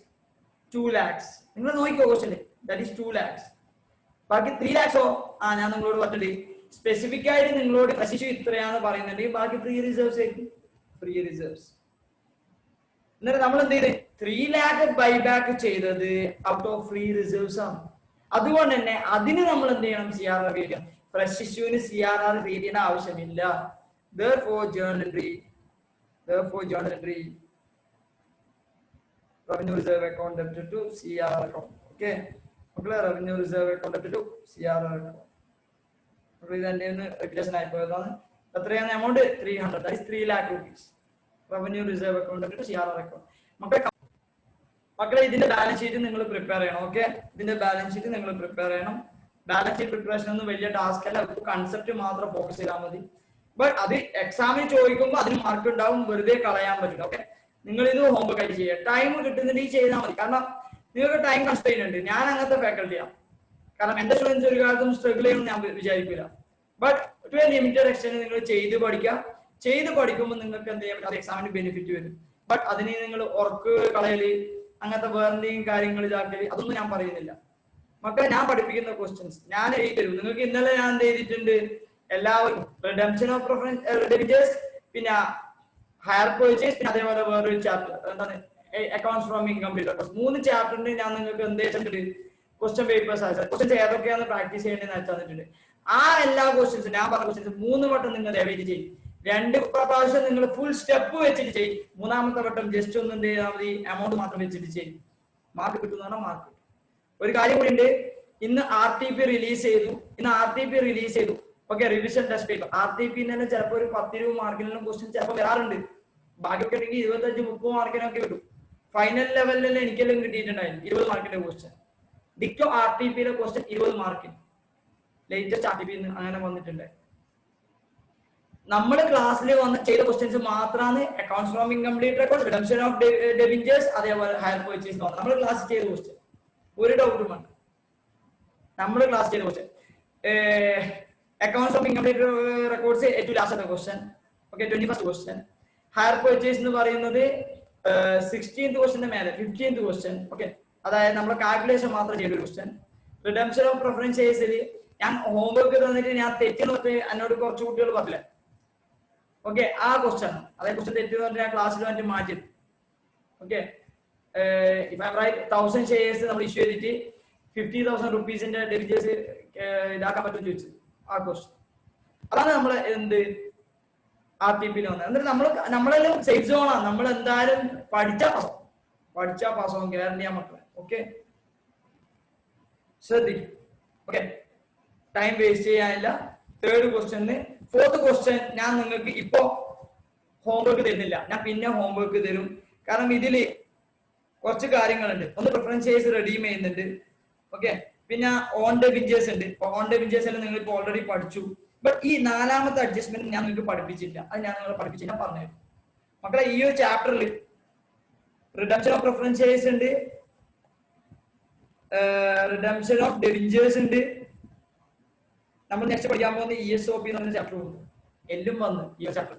2 lakhs. നിങ്ങൾ നോക്കിക്കോ ക്വസ്റ്റ്യൻ, ദാറ്റ് ഈസ് 2 lakhs. ബാക്കി 3 lakhs ഞാൻ നിങ്ങളോട് പറഞ്ഞിട്ട് സ്പെസിഫിക് ആയിട്ട് നിങ്ങളോട് ഫ്രഷ് ഇഷ്യൂ ഇത്രയാണെന്ന് പറയുന്നുണ്ടെങ്കിൽ ബാക്കി ഫ്രീ റിസർവ്സ് ആയിരിക്കും. Free reserves. എന്നിട്ട് നമ്മൾ എന്ത് ചെയ്ത് 3 lakh ബൈബാക്ക് ചെയ്തത് ഔട്ട് ഓഫ് ഫ്രീ റിസർവ്സ് ആണ്. അതുകൊണ്ട് തന്നെ അതിന് നമ്മൾ എന്ത് ചെയ്യണം? CRR ക്രിയേറ്റ് ചെയ്യണം. ഫ്രഷ് ഇഷ്യൂവിന് CRR ക്രിയേറ്റ് ചെയ്യേണ്ട ആവശ്യമില്ല. Therefore journal entry revenue reserve account debt to CRR account. Okay മക്കളെ, revenue reserve account debt to CRR account. ഇതിന്റെ റിപ്പീറ്റേഷൻ ആയി പോയതാണ്. എത്രയാണ് amount? 300, that is 3 lakh rupees. Revenue reserve account to CRR account. മക്കളെ ഇതിന്റെ balance sheet നിങ്ങൾ prepare ചെയ്യണം. ഓക്കെ, ഇതിന്റെ ബാലൻസ് ഷീറ്റ് നിങ്ങൾ പ്രിപ്പയർ ചെയ്യണം. ബാലൻസ് ഷീറ്റ് പ്രിപ്പറേഷൻ ഒന്നും വലിയ ടാസ്ക് അല്ല, കൺസെപ്റ്റ് മാത്രം ഫോക്കസ് ചെയ്താൽ മതി. ബട്ട് അത് എക്സാമിന് ചോദിക്കുമ്പോൾ അതിന് മാർക്ക് ഉണ്ടാവും, വെറുതെ കളയാൻ പറ്റില്ല. ഓക്കെ, നിങ്ങൾ ഇത് ഹോംവർക്ക് ആയിട്ട് ചെയ്യുക. ടൈം കിട്ടുന്നുണ്ടെങ്കിൽ ചെയ്താൽ മതി. കാരണം നിങ്ങൾക്ക് ടൈം കൺസ്ട്രെയിൻ ഉണ്ട്. ഞാൻ അങ്ങനത്തെ ഫാക്കൽറ്റിയാണ്. കാരണം എന്റെ സ്റ്റുഡൻസ് ഒരു കാലത്തും സ്ട്രഗിൾ ചെയ്യുമെന്ന് ഞാൻ വിചാരിക്കില്ല. But to a limited extent നിങ്ങൾ ചെയ്ത് പഠിക്കുമ്പോൾ നിങ്ങൾക്ക് എന്ത് ചെയ്യാൻ പറ്റും? എക്സാമിന് ബെനിഫിറ്റ് വരും. ബട്ട് അതിന് നിങ്ങൾ ഉറക്ക് കളയല്, അങ്ങനത്തെ വേറെന്തെങ്കിലും കാര്യങ്ങൾ ഇതാക്കല്, അതൊന്നും ഞാൻ പറയുന്നില്ല. മക്കളെ, ഞാൻ പഠിപ്പിക്കുന്ന ക്വസ്റ്റ്യൻസ് ഞാൻ എഴുതി തരും. നിങ്ങൾക്ക് ഇന്നലെ ഞാൻ എന്ത് ചെയ്തിട്ടുണ്ട്? എല്ലാവരും റിഡംപ്ഷൻ ഓഫ് പ്രിഫറൻസ്, പിന്നെ ഹയർ പർച്ചേസ്, പിന്നെ അതേപോലെ വേറൊരു ചാപ്റ്റർ എന്താണ് അക്കൗണ്ട്സ് ഫ്രോം ഇൻകംപ്ലീറ്റ്. 3 ചാപ്റ്ററിന് ഞാൻ നിങ്ങൾക്ക് എന്ത് ചെയ്തിട്ടുണ്ട്? ക്വസ്റ്റ്യൻ പേപ്പേഴ്സ് ക്വസ്റ്റ്യൻസ് ഏതൊക്കെയാണ് പ്രാക്ടീസ് ചെയ്യേണ്ടതെന്ന് വെച്ചിട്ടുണ്ട്. ആ എല്ലാ ക്വസ്റ്റ്യൻസും ഞാൻ പറഞ്ഞ ക്വസ്റ്റ്യൻസ് 3 വട്ടം നിങ്ങൾ റിവൈസ് ചെയ്യും. 2 പ്രാവശ്യം നിങ്ങൾ ഫുൾ സ്റ്റെപ്പ് വെച്ചിട്ട് ചെയ്യും. 3ാമത്തെ വട്ടം ജസ്റ്റ് ഒന്ന് എന്ത് ചെയ്താൽ മതി? എമൗണ്ട് മാത്രം വെച്ചിട്ട് ചെയ്യും. മാർക്ക് കിട്ടുന്നതാണ് മാർക്ക്. ഒരു കാര്യം കൂടി ഉണ്ട്, ഇന്ന് RTP റിലീസ് ചെയ്തു. Okay, revision test paper RTP തന്നെ ചിലപ്പോൾ ഒരു 10-20 മാർക്കിനും ക്വസ്റ്റ്യൻ ചിലപ്പോൾ വരാറുണ്ട്. ബാക്കിയൊക്കെ ഉണ്ടെങ്കിൽ 25-30 മാർക്കിനൊക്കെ കിട്ടും. ഫൈനൽ ലെവലിൽ എനിക്കെല്ലാം കിട്ടിയിട്ടുണ്ടായിരുന്നു 20 മാർക്കിന്റെ ക്വസ്റ്റ്യൻ. ഡിക്റ്റോ RTPയിലെ ക്വസ്റ്റ്യൻ 20 മാർക്കിന് ലേറ്റസ്റ്റ് RTP അങ്ങനെ വന്നിട്ടുണ്ട്. നമ്മൾ ക്ലാസ്സിൽ ചെയ്ത ക്വസ്റ്റ്യൻസ് മാത്രമാണ് accounts from incomplete record, redemption of debentures, അതേപോലെ ഹയർ പർച്ചേസ്. നമ്മൾ ക്ലാസ് ചെയ്ത ക്വസ്റ്റ്യൻ ഒരു ഡൗട്ടും വേണ്ട. നമ്മൾ ക്ലാസ് ചെയ്ത question accounts of incomplete records ഏറ്റവും ലാസ്റ്റത്തെ question. Okay, 21st question. Hire purchase എന്ന് പറയുന്നത് 16th ക്വസ്റ്റ്യന്റെ മേലെ 15th ക്വസ്റ്റ്യൻ. ഓക്കെ, അതായത് നമ്മൾ കാൽക്കുലേഷൻ മാത്രം ചെയ്ത ക്വസ്റ്റ്യൻ. റിഡംപ്ഷൻ ഓഫ് പ്രിഫറൻസ് ഷെയർസിൽ ഞാൻ ഹോംവർക്ക് തന്നിട്ട് ഞാൻ തെറ്റെന്ന് എന്നോട് കുറച്ച് കുട്ടികൾ പറഞ്ഞില്ല. ഓക്കെ, ആ ക്വസ്റ്റ്യൻ അതേ ക്വസ്റ്റ്യൻ തെറ്റെന്ന് പറഞ്ഞിട്ട് ഞാൻ ക്ലാസ്സിൽ വന്നിട്ട് മാറ്റി. Okay, if I write 1000 shares നമ്മൾ ഇഷ്യൂ ചെയ്തിട്ട് 50,000 റുപ്പീസിന്റെ ഡെബിഞ്ചേഴ്സ് ഇതാക്കാൻ പറ്റുമെന്ന് ചോദിച്ചു. ആ ക്വസ്റ്റ്യൻ അതാണ് നമ്മൾ എന്ത് RTP യിൽ വന്നത്. എന്നിട്ട് നമ്മളെല്ലാം സേഫ് സോണാണ്. നമ്മൾ എന്തായാലും പഠിച്ചാ പാസ്സാവും, ഗ്യാരണ്ടിയാ മക്കളെ. ഓക്കെ, ശ്രദ്ധിക്കും. ഓക്കെ, ടൈം വേസ്റ്റ് ചെയ്യാനില്ല. Third question. ഫോർത്ത് ക്വസ്റ്റ്യൻ ഞാൻ നിങ്ങൾക്ക് ഇപ്പോ ഹോംവർക്ക് തരുന്നില്ല, ഞാൻ പിന്നെ ഹോംവർക്ക് തരും. കാരണം ഇതില് കുറച്ച് കാര്യങ്ങളുണ്ട്. ഒന്ന് പ്രിഫറൻസ് റെഡീം ചെയ്യുന്നുണ്ട്. ഓക്കെ, പിന്നെ ഓൺ ദ ബിഞ്ചേഴ്സ് ഉണ്ട്. ഓൺ ദ ബിഞ്ചേഴ്സ് എല്ലാം നിങ്ങൾ ഇപ്പോൾ ഓൾറെഡി പഠിച്ചു. ബട്ട് ഈ 4ാമത്തെ അഡ്ജസ്റ്റ്മെന്റ് ഞാൻ നിങ്ങൾക്ക് പഠിപ്പിച്ചില്ല. അത് ഞാൻ നിങ്ങളെ പഠിപ്പിച്ചില്ല, പറഞ്ഞു മക്കളെ. ഈ ഒരു ചാപ്റ്ററിൽ റിഡംഷൻ ഓഫ് പ്രിഫറൻസ് ഉണ്ട്, റിഡംഷൻ ഓഫ് ഡെബിഞ്ചേഴ്സ് ഉണ്ട്. നമ്മൾ നെക്സ്റ്റ് പഠിക്കാൻ പോകുന്ന ESOP എന്ന് പറഞ്ഞ ചാപ്റ്റർ ഉണ്ട്. എല്ലാം വന്ന് ഈ ചാപ്റ്റർ,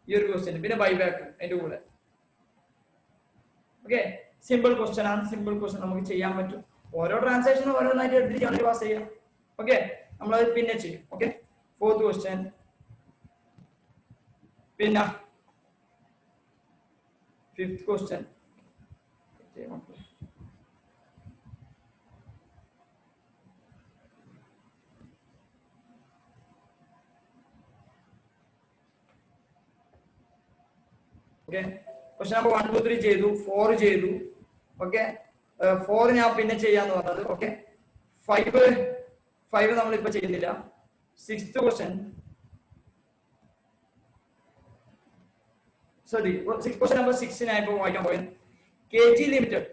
ഈ ഒരു ക്വസ്റ്റ്യൻ, പിന്നെ ബൈബാക്ക് അതിന്റെ കൂടെ. ഓക്കെ, സിമ്പിൾ ക്വസ്റ്റ്യൻ ആണ്. സിമ്പിൾ ക്വസ്റ്റ്യൻ നമുക്ക് ചെയ്യാൻ പറ്റും. ഓരോ ട്രാൻസാക്ഷനും ഓരോന്നായിട്ട് എടുത്തിട്ട് പാസ് ചെയ്യാം. ഓക്കെ, നമ്മളത് പിന്നെ ചെയ്യും. Okay, fourth question. പിന്നെ fifth question. Okay, question number 1, 2, 3 ചെയ്തു, 4 ചെയ്തു. ഓക്കെ, 4 ഞാൻ പിന്നെ ചെയ്യാന്ന് പറഞ്ഞത്. ഓക്കെ, 5 നമ്മളിപ്പോ ചെയ്യുന്നില്ല. 6th question. Sorry, question number 6 ഞാൻ ഇപ്പോൾ വായിക്കാൻ പോയത്. KG Limited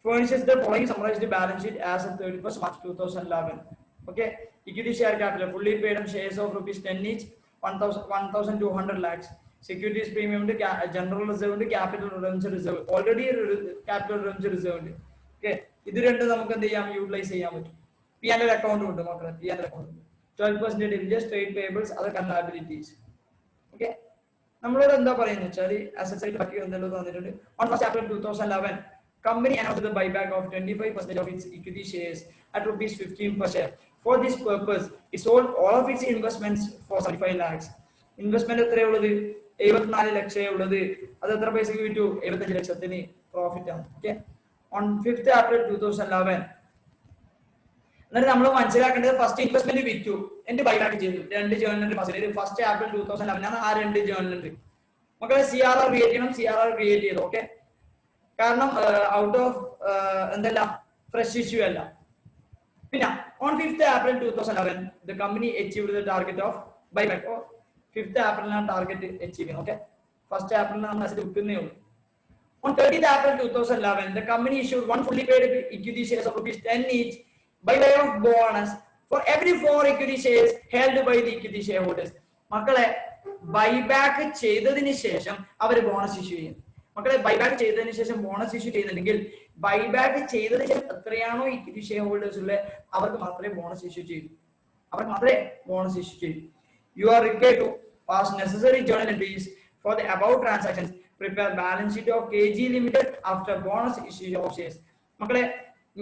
furnishes the following summarized balance sheet as of 31st March 2011. Okay, equity share capital fully paid in shares of rupees 10 each, 1,200 lakhs. Securities premium to general reserve to capital redemption reserve. Already capital redemption reserve. Okay, ഇത് രണ്ടും നമുക്ക് എന്ത് ചെയ്യാം, utilise ചെയ്യാൻ പറ്റും. P&L account ഉണ്ട് മക്കളെ, P&L account. 12% dividends, trade payables, other current liabilities. Okay, നമ്മളോട് എന്താ പറയുന്നത് വെച്ചാൽ അസറ്റ്സ് ആയിട്ട് ബാക്കി എന്തെങ്കിലും തന്നിട്ടുണ്ട്. On 1st April 2011, company announced the buyback of 25% of its equity shares at rupees 15 per share. For this purpose, it sold all of its investments for 75 lakhs. Investment എത്രയുള്ളത്? 74 ലക്ഷം ഉള്ളത്. അത് എത്ര പൈസക്ക് വിറ്റു? 75 ലക്ഷത്തിന് പ്രോഫിറ്റ് ആണ്. Okay, on 5th April 2011. എന്നിട്ട് നമ്മൾ മനസ്സിലാക്കേണ്ടത് ഫസ്റ്റ് ഇൻവെസ്റ്റ്മെന്റ് വിറ്റു, എന്റെ ബൈബാക്ക് ചെയ്തു. 2 ജേർണൽ പാസ് ചെയ്തു. 1st April 2011 ആണ് ആ 2 ജേർണൽ. മക്കളെ CRR ക്രിയേറ്റ് ചെയ്യണം. CRR ക്രിയേറ്റ് ചെയ്തു. ഓക്കെ, കാരണം ഔട്ട് ഓഫ് എന്തല്ല ഫ്രഷ് ഇഷ്യൂ അല്ല. പിന്നെ on 5th April 2011, the company achieved the target of buyback. 5th April target achieve ചെയ്യുന്നത്. ഓക്കെ, 1st April നമ്മൾ അസറ്റ് വിൽക്കുന്നേ ഉള്ളൂ. On 30th April 2011, the company issued 1 fully paid equity shares of rupees 10 each by way of bonus for every 4 equity shares held by the equity shareholders. മക്കളെ, buyback ചെയ്തതിന് ശേഷം അവർ bonus issue ചെയ്യും. മക്കളെ, buyback ചെയ്തതിന് ശേഷം bonus issue ചെയ്യുന്നുണ്ടെങ്കിൽ buyback ചെയ്തതിന് ശേഷം എത്രയാണോ ഇക്വിറ്റി ഷെയർ ഹോൾഡേഴ്സ് ഉള്ളത് അവർക്ക് മാത്രമേ ബോണസ് ഇഷ്യൂ ചെയ്യൂ. You are required to pass necessary journal entries for the above transactions. Prepare balance sheet of KG Limited after bonus issue of shares. മക്കളെ,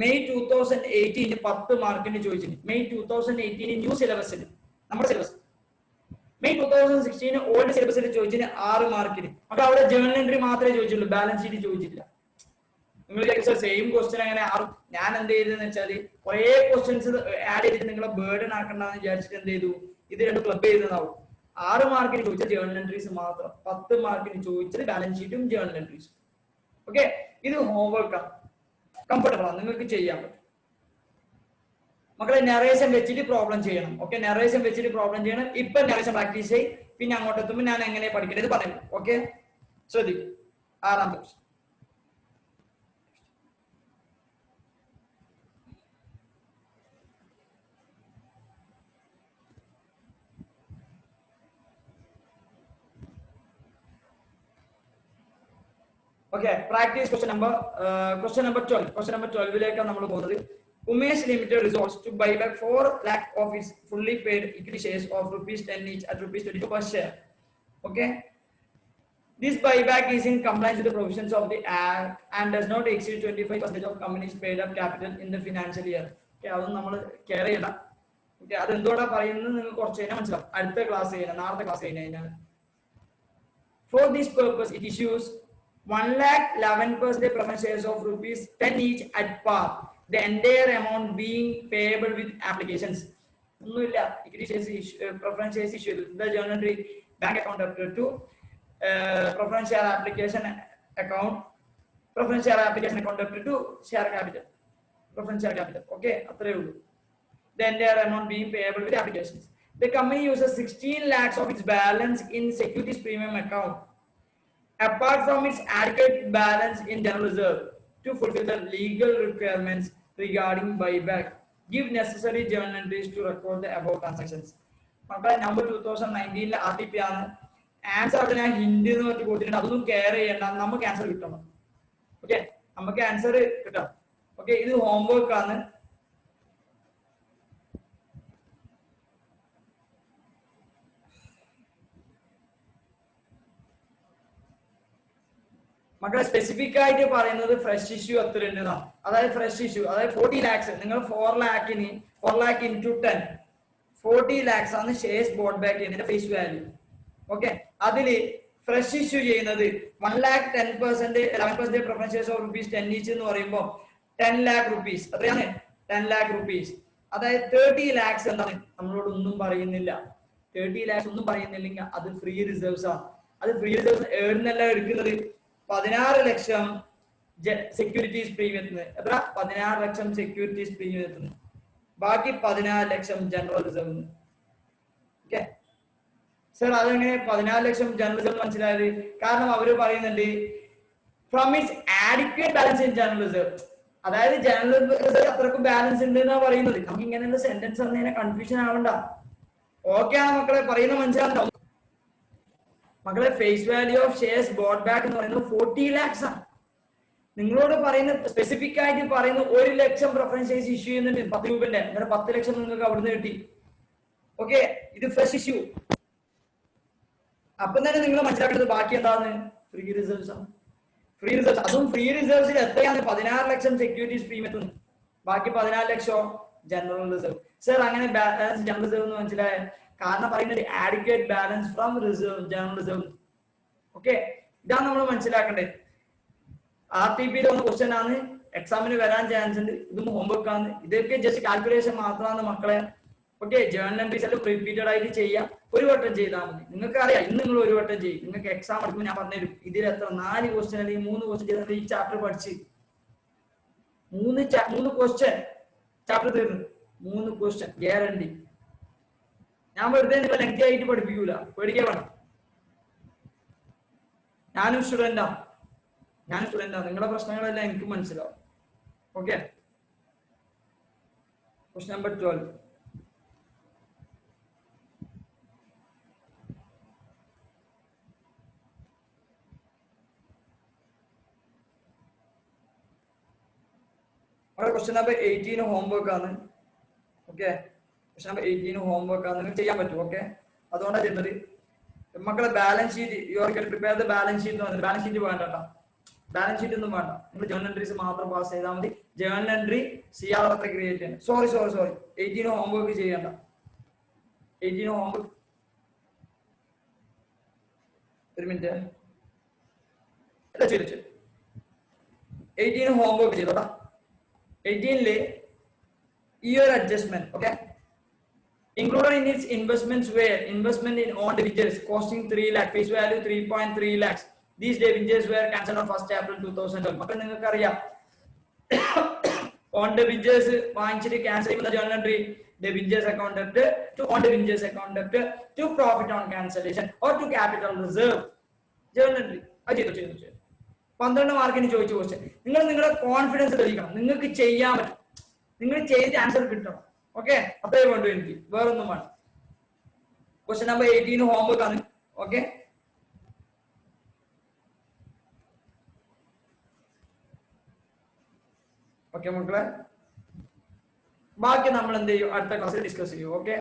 May 2018 10 മാർക്കിന് ചോദിച്ചിട്ടുണ്ട്. May 2018 ന്യൂ സിലബസ് ഉണ്ട്, നമ്മുടെ syllabus. May 2016 old സിലബസിൽ ചോദിച്ചതിന് 6 മാർക്കിന്. അപ്പൊ അവിടെ ജേർണൽ എൻട്രി മാത്രമേ ചോദിച്ചുള്ളൂ, ബാലൻസ് ഷീറ്റ് ചോദിച്ചില്ല. നിങ്ങൾ സെയിം ക്വസ്റ്റ്യൻ അങ്ങനെ ആറും. ഞാൻ എന്ത് ചെയ്തെന്ന് വെച്ചാൽ കുറെ ക്വസ്റ്റ്യൻസ് ആഡ് ചെയ്തിട്ട് നിങ്ങളെ ബേർഡൻ ആക്കണ്ടെന്ന് വിചാരിച്ചിട്ട് എന്ത് ചെയ്തു, ഇത് രണ്ട് ക്ലബ് ചെയ്തതാവും. 6 മാർക്കിന് ചോദിച്ച ജേർണൽ എൻട്രീസ് മാത്രം, 10 മാർക്കിന് ചോദിച്ചത് ബാലൻസ് ഷീറ്റും ജേർണൽ എൻട്രീസും. ഓക്കെ, ഇത് ഹോംവർക്കാണ്, കംഫർട്ടബിൾ ആണ്, നിങ്ങൾക്ക് ചെയ്യാൻ പറ്റും. മക്കളെ, നെറേഷൻ വെച്ചിട്ട് പ്രോബ്ലം ചെയ്യണം. ഓക്കെ, നെറേഷൻ വെച്ചിട്ട് പ്രോബ്ലം ചെയ്യണം. ഇപ്പൊ നെറേഷൻ പ്രാക്ടീസ് ചെയ്യും, പിന്നെ അങ്ങോട്ട് എത്തുമ്പോൾ ഞാൻ എങ്ങനെ പഠിക്കേണ്ടത് പറയും. ഓക്കെ, ശ്രദ്ധിക്കും. 6ാമത്തെ question. Okay, practice question number 12. Question number 12ലേക്കാണ് നമ്മൾ പോകുന്നത്. Umesh Limited resolves to buy back 4 lakh of its fully paid equity shares of rupees 10 each at rupees 22 per share. Okay, this buyback is in compliance with the provisions of the Act and does not exceed 25% of company's paid up capital in the financial year. Okay, അതൊന്നും നമ്മൾ care ചെയ്യണം. Okay, അത് എന്തുകൊണ്ടാ പറയുന്നത് നിങ്ങൾ കുറച്ച് കഴിഞ്ഞാൽ മനസ്സിലാവും. അടുത്ത ക്ലാസ് ചെയ്യണം, നാളത്തെ ക്ലാസ് കഴിഞ്ഞാൽ. For this purpose, it issues 1,11% preference shares of rupees 10 each at par, the entire amount being payable with applications. ഒന്നുമില്ല, equity shares preference shares issue ചെയ്തു. എന്താ journal entry? bank account debt to preference share application account, preference share application account debt to share capital, preference share capital. Okay, അത്രേ ഉള്ളൂ. The entire amount being payable with applications. The company uses 16 lakhs of its balance in securities premium account apart from its adequate balance in general reserve to fulfill the legal requirements regarding buyback. Give necessary journal entries to record the above transactions. മക്കളെ number 2019 RTP ആണ്. Answer അവിടെ ഞാൻ hint എന്ന് പറഞ്ഞിട്ട് കൊടുത്തിട്ടുണ്ട്. അതൊന്നും care ചെയ്യണ്ട, നമുക്ക് ആൻസർ കിട്ടണം. ഓക്കെ, നമുക്ക് ആൻസർ കിട്ടണം. ഓക്കെ, ഇത് ഹോംവർക്ക് ആണ്. മക്കളെ സ്പെസിഫിക് ആയിട്ട് പറയുന്നത് ഫ്രഷ് ഇഷ്യൂ എത്ര ഉണ്ട്, അതായത് ഫ്രഷ് ഇഷ്യൂ, അതായത് 40 lakhs. നിങ്ങൾ 4 lakh into 10 40 lakhs ആണ് ഷെയർസ് ബോട്ട് ബാക്ക് ചെയ്യുന്നതിന്റെ ഫേസ് വാല്യൂ. ഓക്കെ, അതില് ഫ്രഷ് ഇഷ്യൂ ചെയ്യുന്നത് 1 lakh 10% 11% preference shares of rupees 10 each എന്ന് പറയുമ്പോൾ 10 lakh rupees. അത്രയാണ് 10 lakh rupees. അതായത് 30 lakhs എന്താണ് നമ്മളോട് ഒന്നും പറയുന്നില്ല. 30 lakhs ഒന്നും പറയുന്നില്ലെങ്കിൽ അത് ഫ്രീ റിസർവ്സ് ആണ്. അത് ഫ്രീ റിസർവ്സ് ഏടുന്നല്ല എടുക്കുന്നത് 16 ലക്ഷം സെക്യൂരിറ്റീസ് പ്രീമിയത്തിന്. എത്ര? 16 ലക്ഷം സെക്യൂരിറ്റീസ് പ്രീമിയത്തിന്, ബാക്കി 14 ലക്ഷം ജനറൽ റിസർവ്. ഓക്കെ സർ, അതെങ്ങനെ 14 ലക്ഷം ജനറൽ റിസർവ് മനസ്സിലായത്? കാരണം അവര് പറയുന്നുണ്ട് from it's adequate balance in general reserve. അതായത് ജനറൽ റിസർവ് അത്രക്കും ബാലൻസ് ഉണ്ട് എന്നാ പറയുന്നത്. നമുക്ക് ഇങ്ങനെയുള്ള സെന്റൻസ് പറഞ്ഞാൽ കൺഫ്യൂഷൻ ആവണ്ട. ഓക്കെ ആണ് മക്കളെ, പറയുന്ന മനസ്സിലാവുണ്ടോ? മക്കളെ face value of shares bought back എന്ന് പറയുന്നത് 40 lakhs ആണ്. നിങ്ങളോട് പറയുന്ന സ്പെസിഫിക് ആയിട്ട് പറയുന്ന 1 ലക്ഷം പ്രിഫറൻസ് ഷെയർസ് ഇഷ്യൂ ചെയ്യുന്നുണ്ട് 10 രൂപന്റെ. അങ്ങനെ 10 ലക്ഷം നിങ്ങൾക്ക് അവിടുന്ന് കിട്ടി. ഓക്കെ, ഇത് ഫ്രഷ് ഇഷ്യൂ. അപ്പം തന്നെ നിങ്ങൾ മനസ്സിലാക്കേണ്ടത് ബാക്കി എന്താണ്? ഫ്രീ റിസർവ്സ് ആണ്. ഫ്രീ റിസർവ്സ്, അതും ഫ്രീ റിസർവ്സിൽ എത്രയാണ്? 16 ലക്ഷം സെക്യൂരിറ്റീസ് പ്രീമിയത്തിൽ നിന്ന്, ബാക്കി 14 ലക്ഷം ജനറൽ റിസർവ്. സർ, അങ്ങനെ ബാലൻസ് ജനറൽ റിസർവ് എന്ന് മനസ്സിലായ കാരണം പറയുന്നത് adequate balance from reserve general reserve. Okay, ഇതാണ് നമ്മൾ മനസ്സിലാക്കേണ്ടത്. RTP വന്ന ക്വസ്റ്റ്യൻ ആണ്, എക്സാമിന് വരാൻ ചാൻസ് ഉണ്ട്. ഇതൊന്നും ഹോംവർക്ക് ആണ്. ഇതൊക്കെ ജസ്റ്റ് കാൽക്കുലേഷൻ മാത്രമാണ് മക്കളെ. ഓക്കെ, ജേർണൽ എൻട്രീസ് എല്ലാം റിപ്പീറ്റഡ് ആയിട്ട് ചെയ്യാം. ഒരു വട്ടം ചെയ്താൽ മതി. നിങ്ങൾക്ക് അറിയാം, ഇന്ന് നിങ്ങൾ ഒരു വട്ടം ചെയ്യും. നിങ്ങൾക്ക് എക്സാം എടുക്കുമ്പോൾ ഞാൻ പറഞ്ഞുതരും ഇതിൽ എത്ര 4 ക്വസ്റ്റ്യൻ അല്ലെങ്കിൽ 3 ക്വസ്റ്റ്യൻ ചെയ്താൽ ഈ ചാപ്റ്റർ പഠിച്ച് 3 ക്വസ്റ്റ്യൻ ചാപ്റ്റർ തീർന്നു. 3 ക്വസ്റ്റ്യൻ ഗ്യാരണ്ടി. ഞാൻ വെറുതെ നിങ്ങൾ ലെങ്തി ആയിട്ട് പഠിപ്പിക്കൂല, പേടിക്കാൻ വേണം. ഞാനും സ്റ്റുഡന്റാ. നിങ്ങളുടെ പ്രശ്നങ്ങളെല്ലാം എനിക്ക് മനസ്സിലാവും. Okay, question number 12. Question number 18 homework ആണ്. ഓക്കെ, ക്വസ്റ്റ്യൻ നമ്പർ 18 ഹോംവർക്ക് ആണ്. നിങ്ങൾക്ക് ചെയ്യാൻ പറ്റും. ഓക്കെ, അതുകൊണ്ടാണ് ചെയ്യുന്നത്. മക്കളെ balance sheet you are prepare the balance sheet എന്ന് പറഞ്ഞത്. ബാലൻസ് ഷീറ്റ് വേണ്ട കേട്ടോ, ബാലൻസ് ഷീറ്റ് ഒന്നും വേണ്ട. നിങ്ങൾ ജേർണൽ എൻട്രീസ് മാത്രം പാസ് ചെയ്താൽ മതി. ജേർണൽ എൻട്രി CR ക്രിയേറ്റ് ചെയ്യണം. സോറി 18 ഹോംവർക്ക് ചെയ്യണ്ട. 18 ഹോംവർക്ക്, ഒരു minute, 18 homework ചെയ്തോട്ടാ. 18 year adjustment. Okay, included in its investments were investment in own debentures costing 3 lakh, face value 3.3 lakhs. These debentures were cancelled on 1st April 2012. മക്കൾ നിങ്ങൾക്ക് അറിയാം, on ഡെബിഞ്ചേഴ്സ് വാങ്ങിച്ചിട്ട് cancel ചെയ്യുന്ന journal entry debentures account debt to on debentures account debt to profit on cancellation or to capital reserve. Journal entry അത് ചെയ്തു 12 മാർക്കിന് ചോദിച്ച question. നിങ്ങൾ നിങ്ങളുടെ കോൺഫിഡൻസ് തെളിയിക്കണം. നിങ്ങൾക്ക് ചെയ്യാൻ പറ്റും. നിങ്ങൾ ചെയ്തിട്ട് ആൻസർ കിട്ടണം. ഓക്കെ, അത്രേ വേണ്ടു എനിക്ക്, വേറൊന്നും വേണം. ക്വസ്റ്റ്യൻ നമ്പർ 18 ഹോംവർക്ക് ആണ്. ഓക്കെ, മക്കളെ ബാക്കി നമ്മൾ എന്ത് ചെയ്യും? അടുത്ത ക്ലാസ്സിൽ ഡിസ്കസ് ചെയ്യും. ഓക്കെ.